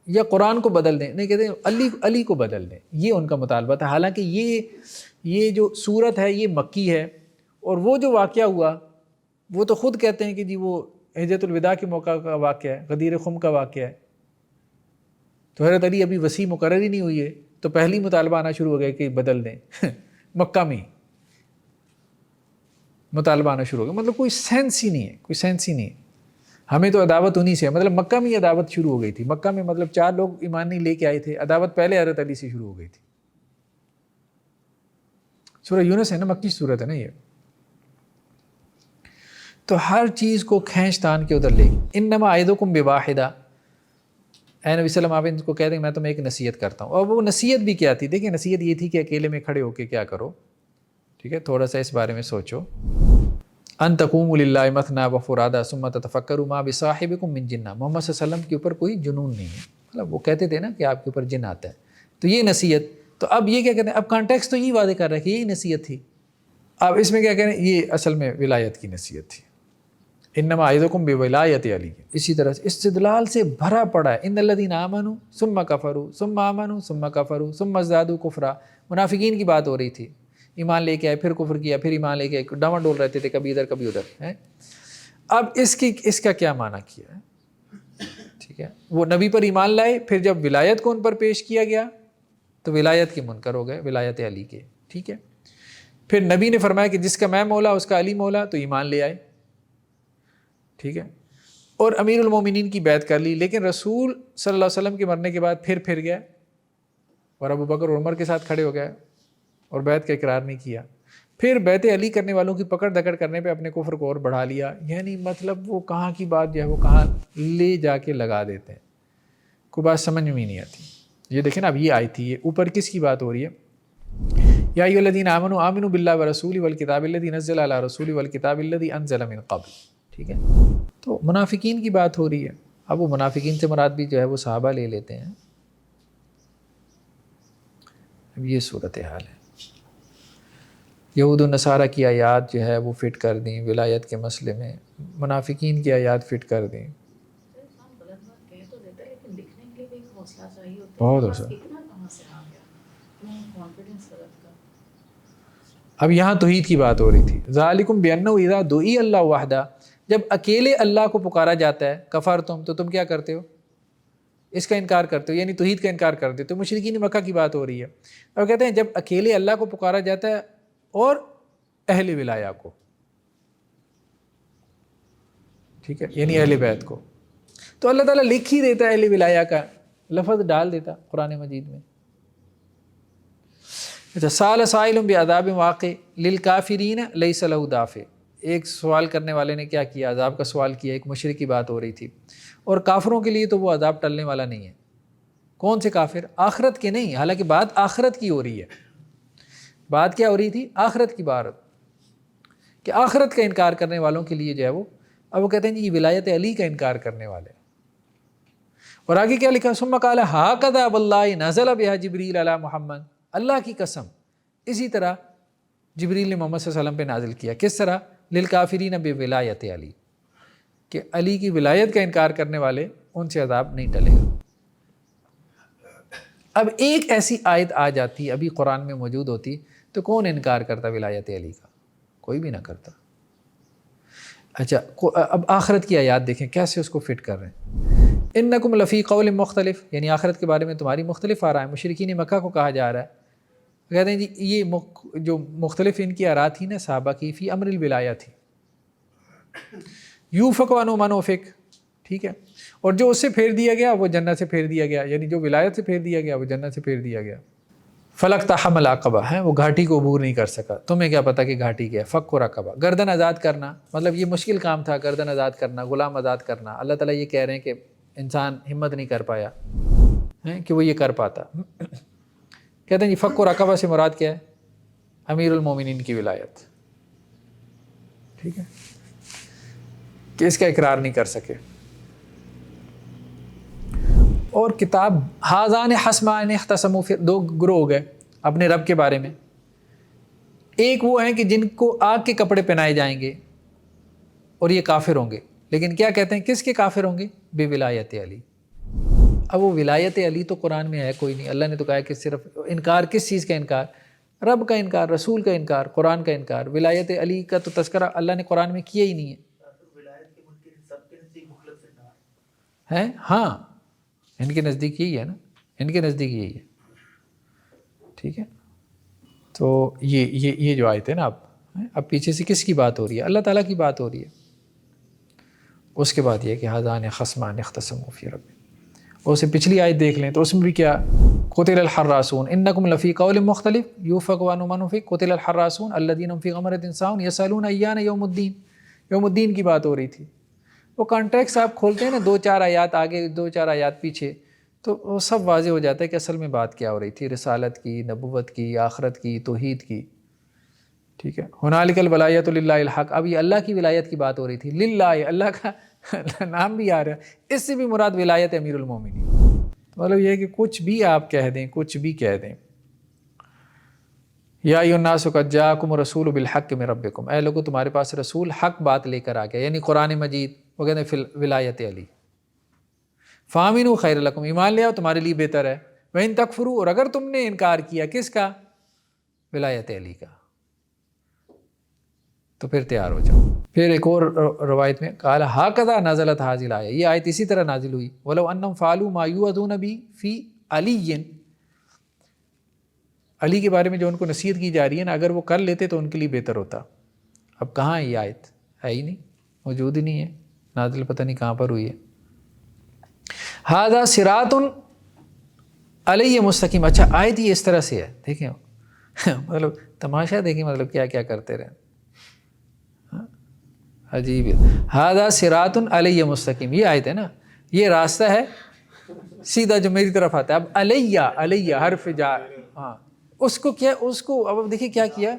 یا قرآن کو بدل دیں، نہیں کہتے علی کو بدل دیں، یہ ان کا مطالبہ تھا. حالانکہ یہ جو صورت ہے یہ مکی ہے، اور وہ جو واقعہ ہوا وہ تو خود کہتے ہیں کہ جی وہ حجۃ الوداع کے موقع کا واقعہ ہے، غدیر خم کا واقعہ ہے. تو حضرت علی ابھی وصی مقرر ہی نہیں ہوئی ہے تو پہلی مطالبہ آنا شروع ہو گیا کہ بدل دیں. مکہ میں مطالبہ آنا شروع ہو گیا. مطلب کوئی سینس ہی نہیں ہے، کوئی سینس ہی نہیں ہے. ہمیں تو عداوت انہی سے ہے، مطلب مکہ میں ہی عداوت شروع ہو گئی تھی. مکہ میں مطلب 4 لوگ ایمان نہیں لے کے آئے تھے، عداوت پہلے حضرت علی سے شروع ہو گئی تھی. سورہ یونس ہے نا، مکی سورت ہے نا یہ. تو ہر چیز کو کھینچ تان کے ادھر لے گئی. انما اعظکم بواحدہ، اے نبی صلی اللہ علیہ وسلم آپ ان کو کہہ دیں میں تمہیں ایک نصیحت کرتا ہوں. اور وہ نصیحت بھی کیا تھی؟ دیکھیں نصیحت یہ تھی کہ اکیلے میں کھڑے ہو کے کیا کرو، ٹھیک ہے، تھوڑا سا اس بارے میں سوچو. ان تقوموا للہ مثنی وفرادا ثم تتفکروا ما بصاحبکم من جنہ. محمد صلی اللہ علیہ وسلم کے اوپر کوئی جنون نہیں ہے، مطلب وہ کہتے تھے نا کہ آپ کے اوپر جن آتا ہے، تو یہ نصیحت. تو اب یہ کیا کہتے ہیں، اب کانٹیکسٹ تو یہی واضح کر رہا ہے کہ یہی نصیحت تھی. اب اس میں کیا کہہ رہے ہیں، یہ اصل میں ولایت کی نصیحت تھی. انما اعظکم بولایت علی. اسی طرح سے استدلال سے بھرا پڑا ہے. ان الذین آمنوا ثم کفروا ثم آمنوا ثم کفروا ثم ازدادوا کفرا. منافقین کی بات ہو رہی تھی، ایمان لے کے آئے پھر کفر کیا، پھر ایمان لے کے آئے، ڈاما ڈول رہتے تھے کبھی ادھر کبھی ادھر ہیں. اب اس کا کیا معنی کیا ہے، ٹھیک ہے. وہ نبی پر ایمان لائے، پھر جب ولایت کو ان پر پیش کیا گیا تو ولایت کے منکر ہو گئے، ولایت علی کے، ٹھیک ہے. پھر نبی نے فرمایا کہ جس کا میں مولا اس کا علی مولا، تو ایمان لے آئے، ٹھیک ہے. اور امیر المومنین کی بیعت کر لی. لیکن رسول صلی اللہ علیہ وسلم کے مرنے کے بعد پھر گیا اور ابو بکر اور عمر کے ساتھ کھڑے ہو گئے اور بیعت کا اقرار نہیں کیا. پھر بیعت علی کرنے والوں کی پکڑ دکڑ کرنے پہ اپنے کفر کو اور بڑھا لیا. یعنی مطلب وہ کہاں کی بات جو ہے وہ کہاں لے جا کے لگا دیتے ہیں، کوئی بات سمجھ میں نہیں آتی. یہ دیکھیں نا، اب یہ آئی تھی، یہ اوپر کس کی بات ہو رہی ہے، یا ایھا الذین آمنوا آمنوا باللہ ورسولہ والکتاب الذی نزل علی رسولہ والکتاب الذی انزل من قبل، ٹھیک ہے. تو منافقین کی بات ہو رہی ہے. اب وہ منافقین سے مراد بھی جو ہے وہ صحابہ لے لیتے ہیں. اب یہ صورتحال ہے. یہود و نصارہ کی آیات جو ہے وہ فٹ کر دیں ولایت کے مسئلے میں، منافقین کی آیات فٹ کر دیں. انسان غلط بات کہہ تو دیتا ہے لیکن لکھنے کے لیے بھی ایک حوصلہ چاہیے ہوتا ہے. بہت حوصلہ. اتنا کہاں سے آ گیا؟ کانفیڈنس غلط کا. اب یہاں توحید کی بات ہو رہی تھی. ذالکم بانہ اذا دعی اللہ وحدہ، جب اکیلے اللہ کو پکارا جاتا ہے کفرتم، تو تم کیا کرتے ہو؟ اس کا انکار کرتے ہو، یعنی توحید کا انکار کرتے ہو. تو مشرکین مکہ کی بات ہو رہی ہے. اور کہتے ہیں جب اکیلے اللہ کو پکارا جاتا ہے اور اہل ولایہ کو، ٹھیک ہے، یعنی اہل بیت کو، تو اللہ تعالیٰ لکھ ہی دیتا ہے اہل ولایہ کا لفظ ڈال دیتا قرآن مجید میں. اچھا، سال سائل بعذاب واقع للکافرین لیس لہ دافع. ایک سوال کرنے والے نے کیا کیا؟ عذاب کا سوال کیا. ایک مشرک کی بات ہو رہی تھی، اور کافروں کے لیے تو وہ عذاب ٹلنے والا نہیں ہے. کون سے کافر؟ آخرت کے نہیں، حالانکہ بات آخرت کی ہو رہی ہے. بات کیا ہو رہی تھی؟ آخرت کی بات، کہ آخرت کا انکار کرنے والوں کے لیے جو ہے وہ، اب وہ کہتے ہیں جی یہ ولایت علی کا انکار کرنے والے. اور آگے کیا لکھا؟ ثم قال ہاکذا واللہ نزل بها جبریل علی محمد. اللہ کی قسم اسی طرح جبریل نے محمد صلی اللہ علیہ وسلم پہ نازل کیا. کس طرح؟ للکافرین بولایت علی، کہ علی کی ولایت کا انکار کرنے والے ان سے عذاب نہیں ٹلے گا. اب ایک ایسی آیت آ جاتی، ابھی قرآن میں موجود ہوتی، تو کون انکار کرتا ولایت علی کا؟ کوئی بھی نہ کرتا. اچھا، اب آخرت کی آیات دیکھیں کیسے اس کو فٹ کر رہے ہیں. انکم لفی قول مختلف، یعنی آخرت کے بارے میں تمہاری مختلف آ رہا ہے. مشرکین مکہ کو کہا جا رہا ہے، کہتے ہیں جی یہ جو مختلف ان کی آراء تھی نا صحابہ کی، فی امر الولایہ تھی. یوفق عنہ من وفق، ٹھیک ہے، اور جو اس سے پھیر دیا گیا وہ جنت سے پھیر دیا گیا، یعنی جو ولایت سے پھیر دیا گیا وہ جنت سے پھیر دیا گیا. فلقتحم العقبہ ہے، وہ گھاٹی کو عبور نہیں کر سکا. تمہیں کیا پتہ کہ گھاٹی کیا ہے؟ فک رقبہ، گردن آزاد کرنا. مطلب یہ مشکل کام تھا، گردن آزاد کرنا، غلام آزاد کرنا. اللہ تعالیٰ یہ کہہ رہے ہیں کہ انسان ہمت نہیں کر پایا کہ وہ یہ کر پاتا. کہتے ہیں جی فک رقبہ سے مراد کیا ہے؟ امیر المومنین کی ولایت، ٹھیک ہے، کہ اس کا اقرار نہیں کر سکے. اور کتاب حاذان خصمان اختصموا، پھر دو گروہ ہو گئے اپنے رب کے بارے میں. ایک وہ ہیں کہ جن کو آگ کے کپڑے پہنائے جائیں گے اور یہ کافر ہوں گے. لیکن کیا کہتے ہیں کس کے کافر ہوں گے؟ بے ولایت علی. اب وہ ولایت علی تو قرآن میں ہے کوئی نہیں. اللہ نے تو کہا ہے کہ صرف انکار کس چیز کا انکار؟ رب کا انکار، رسول کا انکار، قرآن کا انکار. ولایت علی کا تو تذکرہ اللہ نے قرآن میں کیا ہی نہیں ہے. ہاں، ان کے نزدیک یہی ہے نا، ان کے نزدیک یہی ہے، ٹھیک ہے. تو یہ جو آیت ہے نا، اب پیچھے سے کس کی بات ہو رہی ہے؟ اللہ تعالیٰ کی بات ہو رہی ہے. اس کے بعد یہ کہ حاذان خصمان اختصموا فی رب. اور اسے پچھلی آیت دیکھ لیں تو اس میں بھی کیا؟ قتل الحراسون انکم لفی قول مختلف یوفق عنہ من وفق قتل الحراسون الذین هم فی غمرۃ ساہون یسألون ایان یوم الدین. یوم الدین کی بات ہو رہی تھی. وہ کانٹیکس آپ کھولتے ہیں نا، 2-4 آیات آگے 2-4 آیات پیچھے، تو وہ سب واضح ہو جاتا ہے کہ اصل میں بات کیا ہو رہی تھی. رسالت کی، نبوت کی، آخرت کی، توحید کی، ٹھیک ہے. ہنالک الولایۃ للہ الحق. اب یہ اللہ کی ولایت کی بات ہو رہی تھی. للہ، اللہ کا نام بھی آ رہا ہے، اس سے بھی مراد ولایت امیر المومنین. مطلب یہ ہے کہ کچھ بھی آپ کہہ دیں، کچھ بھی کہہ دیں. یا ایھا الناس قد جاءکم رسول بالحق من ربکم. اے لوگو تمہارے پاس رسول حق بات لے کر آ گیا، یعنی قرآن مجید. وہ کہتے ہیں فی ولایت علی. فآمنوا خیر لکم، ایمان لے آؤ تمہارے لیے بہتر ہے. وإن تکفروا، اور اگر تم نے انکار کیا کس کا؟ ولایت علی کا، تو پھر تیار ہو جاؤ. پھر ایک اور روایت میں قال ہاکذا نزلت هذه الآیہ، یہ آیت اسی طرح نازل ہوئی. ولو انہم فعلوا ما یوعظون به فی علی، علی کے بارے میں جو ان کو نصیحت کی جا رہی ہے نا، اگر وہ کر لیتے تو ان کے لیے بہتر ہوتا. اب کہاں ہے یہ آیت؟ ہے ہی نہیں، موجود ہی نہیں ہے، نازل پتہ نہیں کہاں پر ہوئی ہے. ھذا صراط علی مستقیم. اچھا، آیت یہ اس طرح سے ہے، دیکھیں مطلب تماشا دیکھیں، مطلب کیا کیا کرتے رہے. عجیب ہے. ھذا صراط علی مستقیم، یہ آیت ہے نا، یہ راستہ ہے سیدھا جو میری طرف آتا ہے. اب علیہ حرف جا، ہاں اس کو کیا، اس کو اب دیکھیے کیا کیا.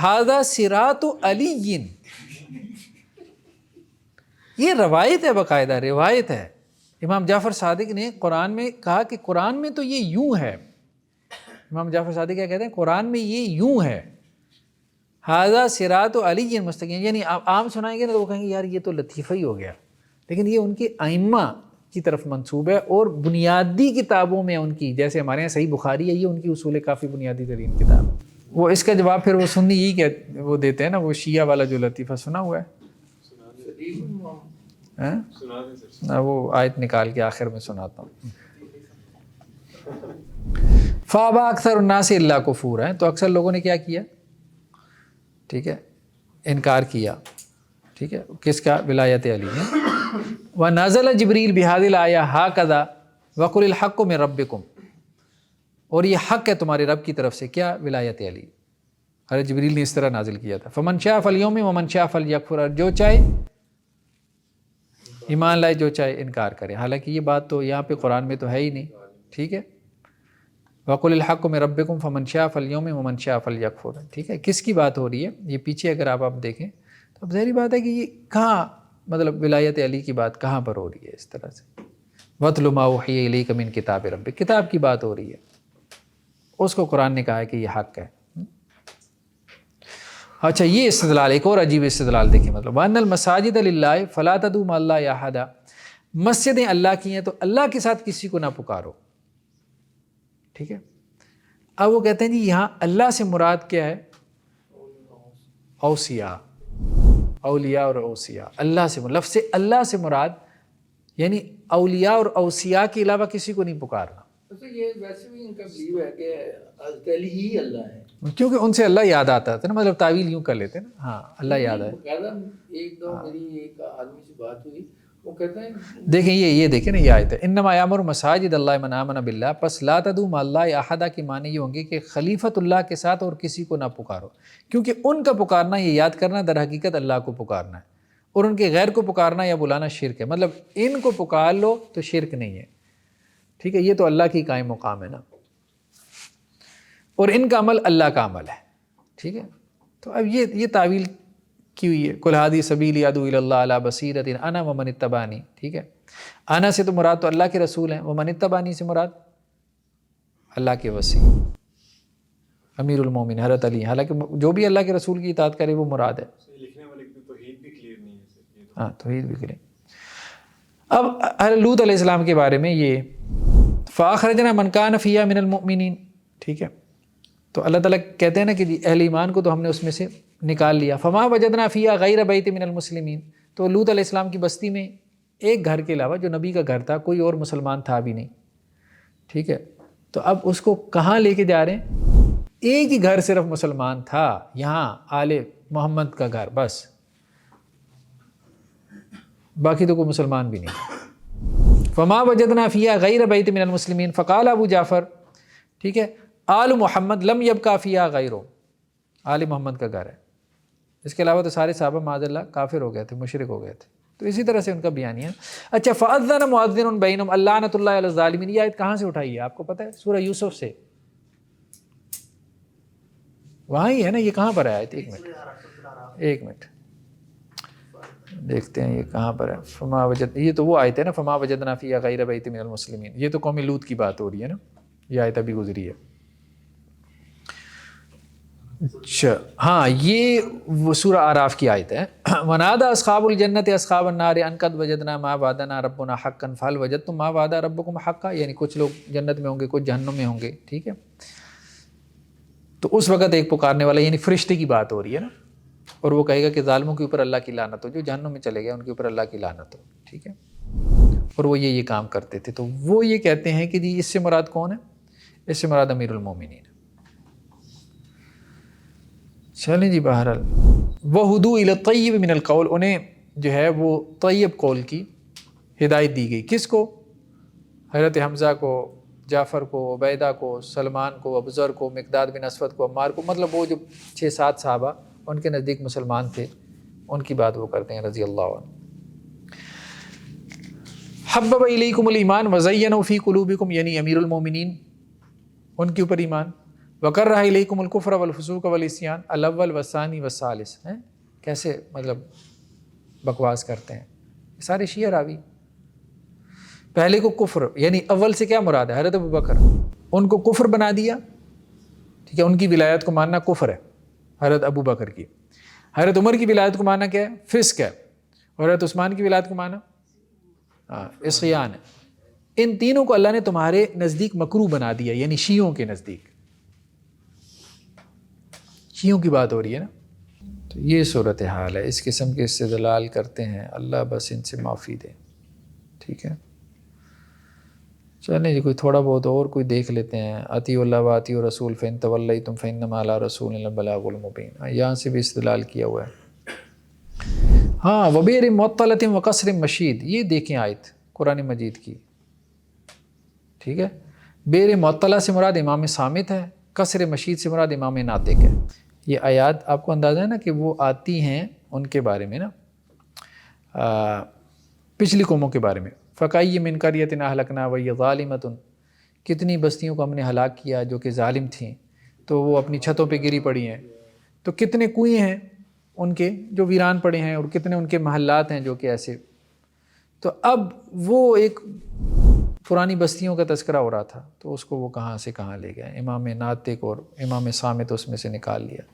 ھذا صراط علی، یہ روایت ہے، باقاعدہ روایت ہے. امام جعفر صادق نے قرآن میں کہا کہ قرآن میں تو یہ یوں ہے. امام جعفر صادق کیا کہتے ہیں؟ قرآن میں یہ یوں ہے، ھذا صراط علی مستقیم. یعنی آپ عام سنائیں گے نا تو وہ کہیں گے یار یہ تو لطیفہ ہی ہو گیا، لیکن یہ ان کے ائمہ کی طرف منسوب ہے، اور بنیادی کتابوں میں ان کی، جیسے ہمارے یہاں صحیح بخاری ہے، یہ ان کی اصول کافی بنیادی ترین کتاب ہے. وہ اس کا جواب پھر وہ سنی یہی وہ دیتے ہیں نا، وہ شیعہ والا جو لطیفہ سنا ہوا ہے، سنا دیں سر. وہ آیت نکال کے آخر میں سناتا ہوں. فابا اکثر الناس الا کفور ہیں، تو اکثر لوگوں نے کیا کیا، ٹھیک ہے، انکار کیا. ٹھیک ہے، کس کا؟ ولایت علی ہے. وَنَزَلَ جبریل بِهَذِهِ الْآيَةِ هَكَذَا وَقُلِ الْحَقُّ مِن رَبِّكُمْ، اور یہ حق ہے تمہارے رب کی طرف سے، کیا؟ ولایت علی. حضرت جبریل نے اس طرح نازل کیا تھا. فَمَنْ شَاءَ فَلْيُؤْمِنْ وَمَنْ شَاءَ فَلْيَكْفُرْ، جو چاہے ایمان لائے، جو چاہے انکار کرے. حالانکہ یہ بات تو یہاں پہ قرآن میں تو ہے ہی نہیں. ٹھیک ہے، وَقُلِ الْحَقُّ مِن رَبِّكُمْ فَمَنْ شَاءَ فَلْيُؤْمِنْ وَمَنْ شَاءَ فَلْيَكْفُرْ. ٹھیک ہے، کس کی بات ہو رہی ہے؟ یہ پیچھے اگر آپ دیکھیں تو اب ظاہری بات ہے کہ یہ کہاں، مطلب ولایت علی کی بات کہاں پر ہو رہی ہے اس طرح سے؟ وَاتْلُ مَا أُوحِيَ إِلَيْكَ مِن كِتَابِ رَبِّكَ، کتاب کی بات ہو رہی ہے، اس کو قرآن نے کہا ہے کہ یہ حق ہے. اچھا، یہ استدلال ایک اور عجیب استدلال دیکھیں، مطلب وَأَنَّ الْمَسَاجِدَ لِلَّهِ فَلَا تَدْعُوا مَعَ اللَّهِ أَحَدًا، مسجدیں اللہ کی ہیں تو اللہ کے ساتھ کسی کو نہ پکارو. ٹھیک ہے، اب وہ کہتے ہیں جی یہاں اللہ سے مراد کیا ہے؟ اوصیاء، اولیاء اور اوصیاء. اللہ سے لفظ اللہ سے مراد یعنی اولیاء اور اوصیاء کے علاوہ کسی کو نہیں پکارنا. یہ ویسے بھی ان کا بلیو ہے کہ حضرت علی ہی اللہ ہے، کیونکہ ان سے اللہ یاد آتا تھا نا، مطلب تعویل یوں کر لیتے نا، ہاں اللہ یاد ہے. ایک دو میری ایک آدمی سے بات ہوئی، وہ کہتے ہیں دیکھیں یہ دیکھیں نا، یہ آیت ہے انما یامر مساجد اللہ من آمن باللہ، پس لا تدعوا مع اللہ احدا کی معنی یہ ہوں گے کہ خلیفۃ اللہ کے ساتھ اور کسی کو نہ پکارو، کیونکہ ان کا پکارنا، یہ یاد کرنا، در حقیقت اللہ کو پکارنا ہے، اور ان کے غیر کو پکارنا یا بلانا شرک ہے. مطلب ان کو پکار لو تو شرک نہیں ہے. ٹھیک ہے، یہ تو اللہ کی قائم مقام ہے نا، اور ان کا عمل اللہ کا عمل ہے. ٹھیک ہے، تو اب یہ تعویل کی ہوئی ہے، قل ھذی سبیلی ادعو الی اللہ علی بصیرۃ انا ومن اتبعنی. ٹھیک ہے، انا سے تو مراد تو اللہ کے رسول ہیں، ومن اتبعنی سے مراد اللہ کے وصی امیر المومنین حضرت علی. حالانکہ جو بھی اللہ کے رسول کی اطاعت کرے وہ مراد ہے. لکھنے والے کی توحید بھی کلیئر نہیں ہے سر. ہاں، توحید بھی کریں. اب لوط علیہ السلام کے بارے میں یہ فَأَخْرَجْنَا مَنْ كَانَ فِيهَا مِنَ الْمُؤْمِنِينَ. ٹھیک ہے، تو اللہ تعالیٰ کہتے ہیں نا کہ جی اہل ایمان کو تو ہم نے اس میں سے نکال لیا. فَمَا وَجَدْنَا فِيهَا غَيْرَ بَيْتٍ مِنَ الْمُسْلِمِينَ، تو لوط علیہ السلام کی بستی میں ایک گھر کے علاوہ جو نبی کا گھر تھا کوئی اور مسلمان تھا بھی نہیں. ٹھیک ہے، تو اب اس کو کہاں لے کے جا رہے ہیں؟ ایک ہی گھر صرف مسلمان تھا، یہاں آل محمد کا گھر، بس باقی تو کوئی مسلمان بھی نہیں. فما وجدنا فیہا غیر بیت من المسلمین فقال ابو جعفر. ٹھیک ہے، آل محمد لم یبقى فیہا غیرہ، آل محمد کا گھر ہے، اس کے علاوہ تو سارے صحابہ معاذ اللہ کافر ہو گئے تھے، مشرک ہو گئے تھے. تو اسی طرح سے ان کا بیانیہ. اچھا، فاذن مؤذن بینہم اللعنۃ اللہ علی الظالمین، یہ آیت کہاں سے اٹھائی ہے آپ کو پتہ ہے؟ سورہ یوسف سے، وہاں ہی ہے نا. یہ کہاں پر ہے آیت؟ ایک منٹ دیکھتے ہیں یہ کہاں پر ہے. فما وجد، یہ تو وہ آیت ہے نا، فما وجدنا فیہا غیر بیت من المسلمین. یہ تو قوم لوط کی بات ہو رہی ہے نا، یہ آیت ابھی گزری ہے. اچھا ہاں، یہ وہ سورہ اعراف کی آیت ہے. ونادى اصحاب الجنۃ اصحاب النار ان قد وجدنا ما وعدنا ربنا حقا فهل وجدتم ما وعد ربكم حقا. یعنی کچھ لوگ جنت میں ہوں گے، کچھ جہنم میں ہوں گے. ٹھیک ہے، تو اس وقت ایک پکارنے والا، یعنی فرشتے کی بات ہو رہی ہے نا، اور وہ کہے گا کہ ظالموں کے اوپر اللہ کی لعنت ہو، جو جہنم میں چلے گئے ان کے اوپر اللہ کی لعنت ہو. ٹھیک ہے، اور وہ یہ کام کرتے تھے. تو وہ یہ کہتے ہیں کہ جی اس سے مراد کون ہے؟ اس سے مراد امیر المومنین. چلیں جی، بہرحال وَهُدُوا إِلَى الطَّيِّبِ مِنَ الْقَوْلِ، انہیں جو ہے وہ طیب قول کی ہدایت دی گئی. کس کو؟ حضرت حمزہ کو، جعفر کو، عبیدہ کو، سلمان کو، ابوذر کو، مقداد بن اسود کو، عمار کو. مطلب وہ جو 6-7 صحابہ ان کے نزدیک مسلمان تھے، ان کی بات وہ کرتے ہیں رضی اللہ عنہ. حبب الیکم الایمان وزینہ فی قلوبکم، یعنی امیر المومنین ان کے اوپر ایمان. وکرہ الیکم الکفر والفسوق والعصیان الاول والثانی والثالث. کیسے مطلب بکواس کرتے ہیں یہ سارے شیعہ راوی. پہلے کو کفر، یعنی اول سے کیا مراد ہے؟ حضرت ابوبکر، ان کو کفر بنا دیا. ٹھیک ہے، ان کی ولایت کو ماننا کفر ہے حضرت ابوبکر کی. حضرت عمر کی ولایت کو ماننا کیا ہے؟ فسق ہے. اور حضرت عثمان کی ولایت کو ماننا عصیان ہے. ان تینوں کو اللہ نے تمہارے نزدیک مکروہ بنا دیا، یعنی شیعوں کے نزدیک. شیعوں کی بات ہو رہی ہے نا. تو یہ صورتحال ہے. اس قسم کے استدلال کرتے ہیں، اللہ بس ان سے معافی دے. ٹھیک ہے، چلیں جی کوئی تھوڑا بہت اور کوئی دیکھ لیتے ہیں. اطیعوا اللہ و اطیعوا الرسول فإن تولیتم فإنما علی رسولنا البلاغ المبین. یہاں سے بھی استدلال کیا ہوا ہے. ہاں وبئر معطلۃ وقصر مشید، یہ دیکھیں آیت قرآن مجید کی. ٹھیک ہے، بئر معطلہ سے مراد امام صامت ہے، قصر مشید سے مراد امام ناطق ہے. یہ آیات آپ کو اندازہ ہے نا کہ وہ آتی ہیں ان کے بارے میں نا، پچھلی قوموں کے بارے میں. فَكَأَيٍّ مِّن قَرْيَةٍ أَهْلَكْنَاهَا وَهِيَ ظَالِمَةٌ، کتنی بستیوں کو ہم نے ہلاک کیا جو کہ ظالم تھیں تو وہ اپنی چھتوں پہ گری پڑی ہیں. تو کتنے کنویں ہیں ان کے جو ویران پڑے ہیں، اور کتنے ان کے محلات ہیں جو کہ ایسے. تو اب وہ ایک پرانی بستیوں کا تذکرہ ہو رہا تھا، تو اس کو وہ کہاں سے کہاں لے گئے. امام ناطق اور امام صامت اس میں سے نکال لیا.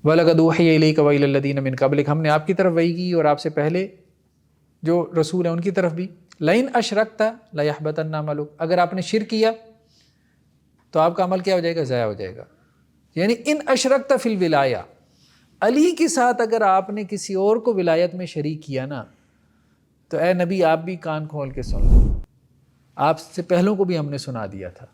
وَلَقَدْ أُوحِيَ إِلَيْكَ وَإِلَى الَّذِينَ مِن قَبْلِكَ، ہم نے آپ کی طرف وحی کی اور آپ سے پہلے جو رسول ہیں ان کی طرف بھی. لَئِنْ أَشْرَكْتَ لَيَحْبَطَنَّ عَمَلُكَ، اگر آپ نے شرک کیا تو آپ کا عمل کیا ہو جائے گا؟ ضائع ہو جائے گا. یعنی ان اشرکت فی الولایہ، علی کے ساتھ اگر آپ نے کسی اور کو ولایت میں شریک کیا نا، تو اے نبی آپ بھی کان کھول کے سن لیں. آپ سے پہلوں کو بھی ہم نے سنا دیا تھا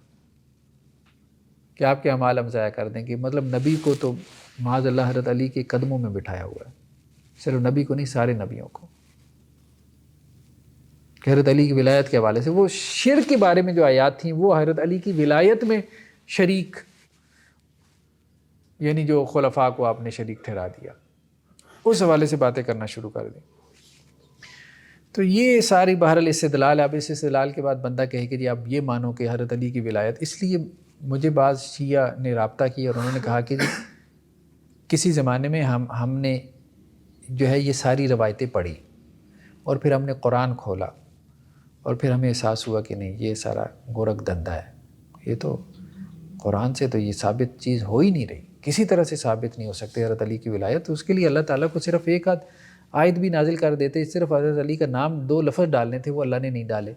کہ آپ کے اعمال ہم ضائع کر دیں گے. مطلب نبی کو تو معاذ اللہ حضرت علی کے قدموں میں بٹھایا ہوا ہے. صرف نبی کو نہیں، سارے نبیوں کو. کہ حضرت علی کی ولایت کے حوالے سے وہ شرک کے بارے میں جو آیات تھیں وہ حضرت علی کی ولایت میں شریک، یعنی جو خلفاء کو آپ نے شریک ٹھہرا دیا، اس حوالے سے باتیں کرنا شروع کر دیں. تو یہ ساری بہرحال استدلال ہے. اب اس استدلال کے بعد بندہ کہے کہ جی آپ یہ مانو کہ حضرت علی کی ولایت. اس لیے مجھے بعض شیعہ نے رابطہ کیا اور انہوں نے کہا کہ جی کسی زمانے میں ہم نے جو ہے یہ ساری روایتیں پڑھی اور پھر ہم نے قرآن کھولا اور پھر ہمیں احساس ہوا کہ نہیں یہ سارا گورکھ دھندا ہے. یہ تو قرآن سے تو یہ ثابت چیز ہو ہی نہیں رہی، کسی طرح سے ثابت نہیں ہو سکتے حضرت علی کی ولایت. تو اس کے لیے اللہ تعالیٰ کو صرف ایک آدھ آیت بھی نازل کر دیتے، صرف حضرت علی کا نام 2 لفظ ڈالنے تھے وہ اللہ نے نہیں ڈالے.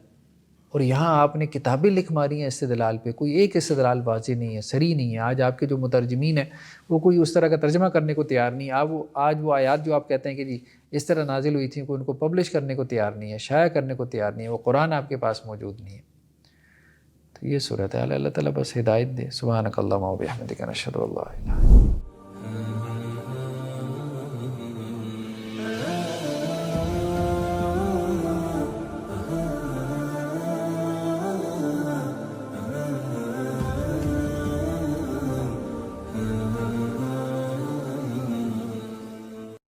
اور یہاں آپ نے کتابیں لکھ ماری ہیں استدلال پہ، کوئی ایک استدلال واضح نہیں ہے، صریح نہیں ہے. آج آپ کے جو مترجمین ہیں وہ کوئی اس طرح کا ترجمہ کرنے کو تیار نہیں. آج وہ آیات جو آپ کہتے ہیں کہ جی اس طرح نازل ہوئی تھیں، کوئی ان کو پبلش کرنے کو تیار نہیں ہے، شائع کرنے کو تیار نہیں ہے. وہ قرآن آپ کے پاس موجود نہیں ہے. تو یہ صورت ہے. اللہ تعالیٰ بس ہدایت دے. سبحانک اللہم و بحمدک نشہد ان لا الہ الا انت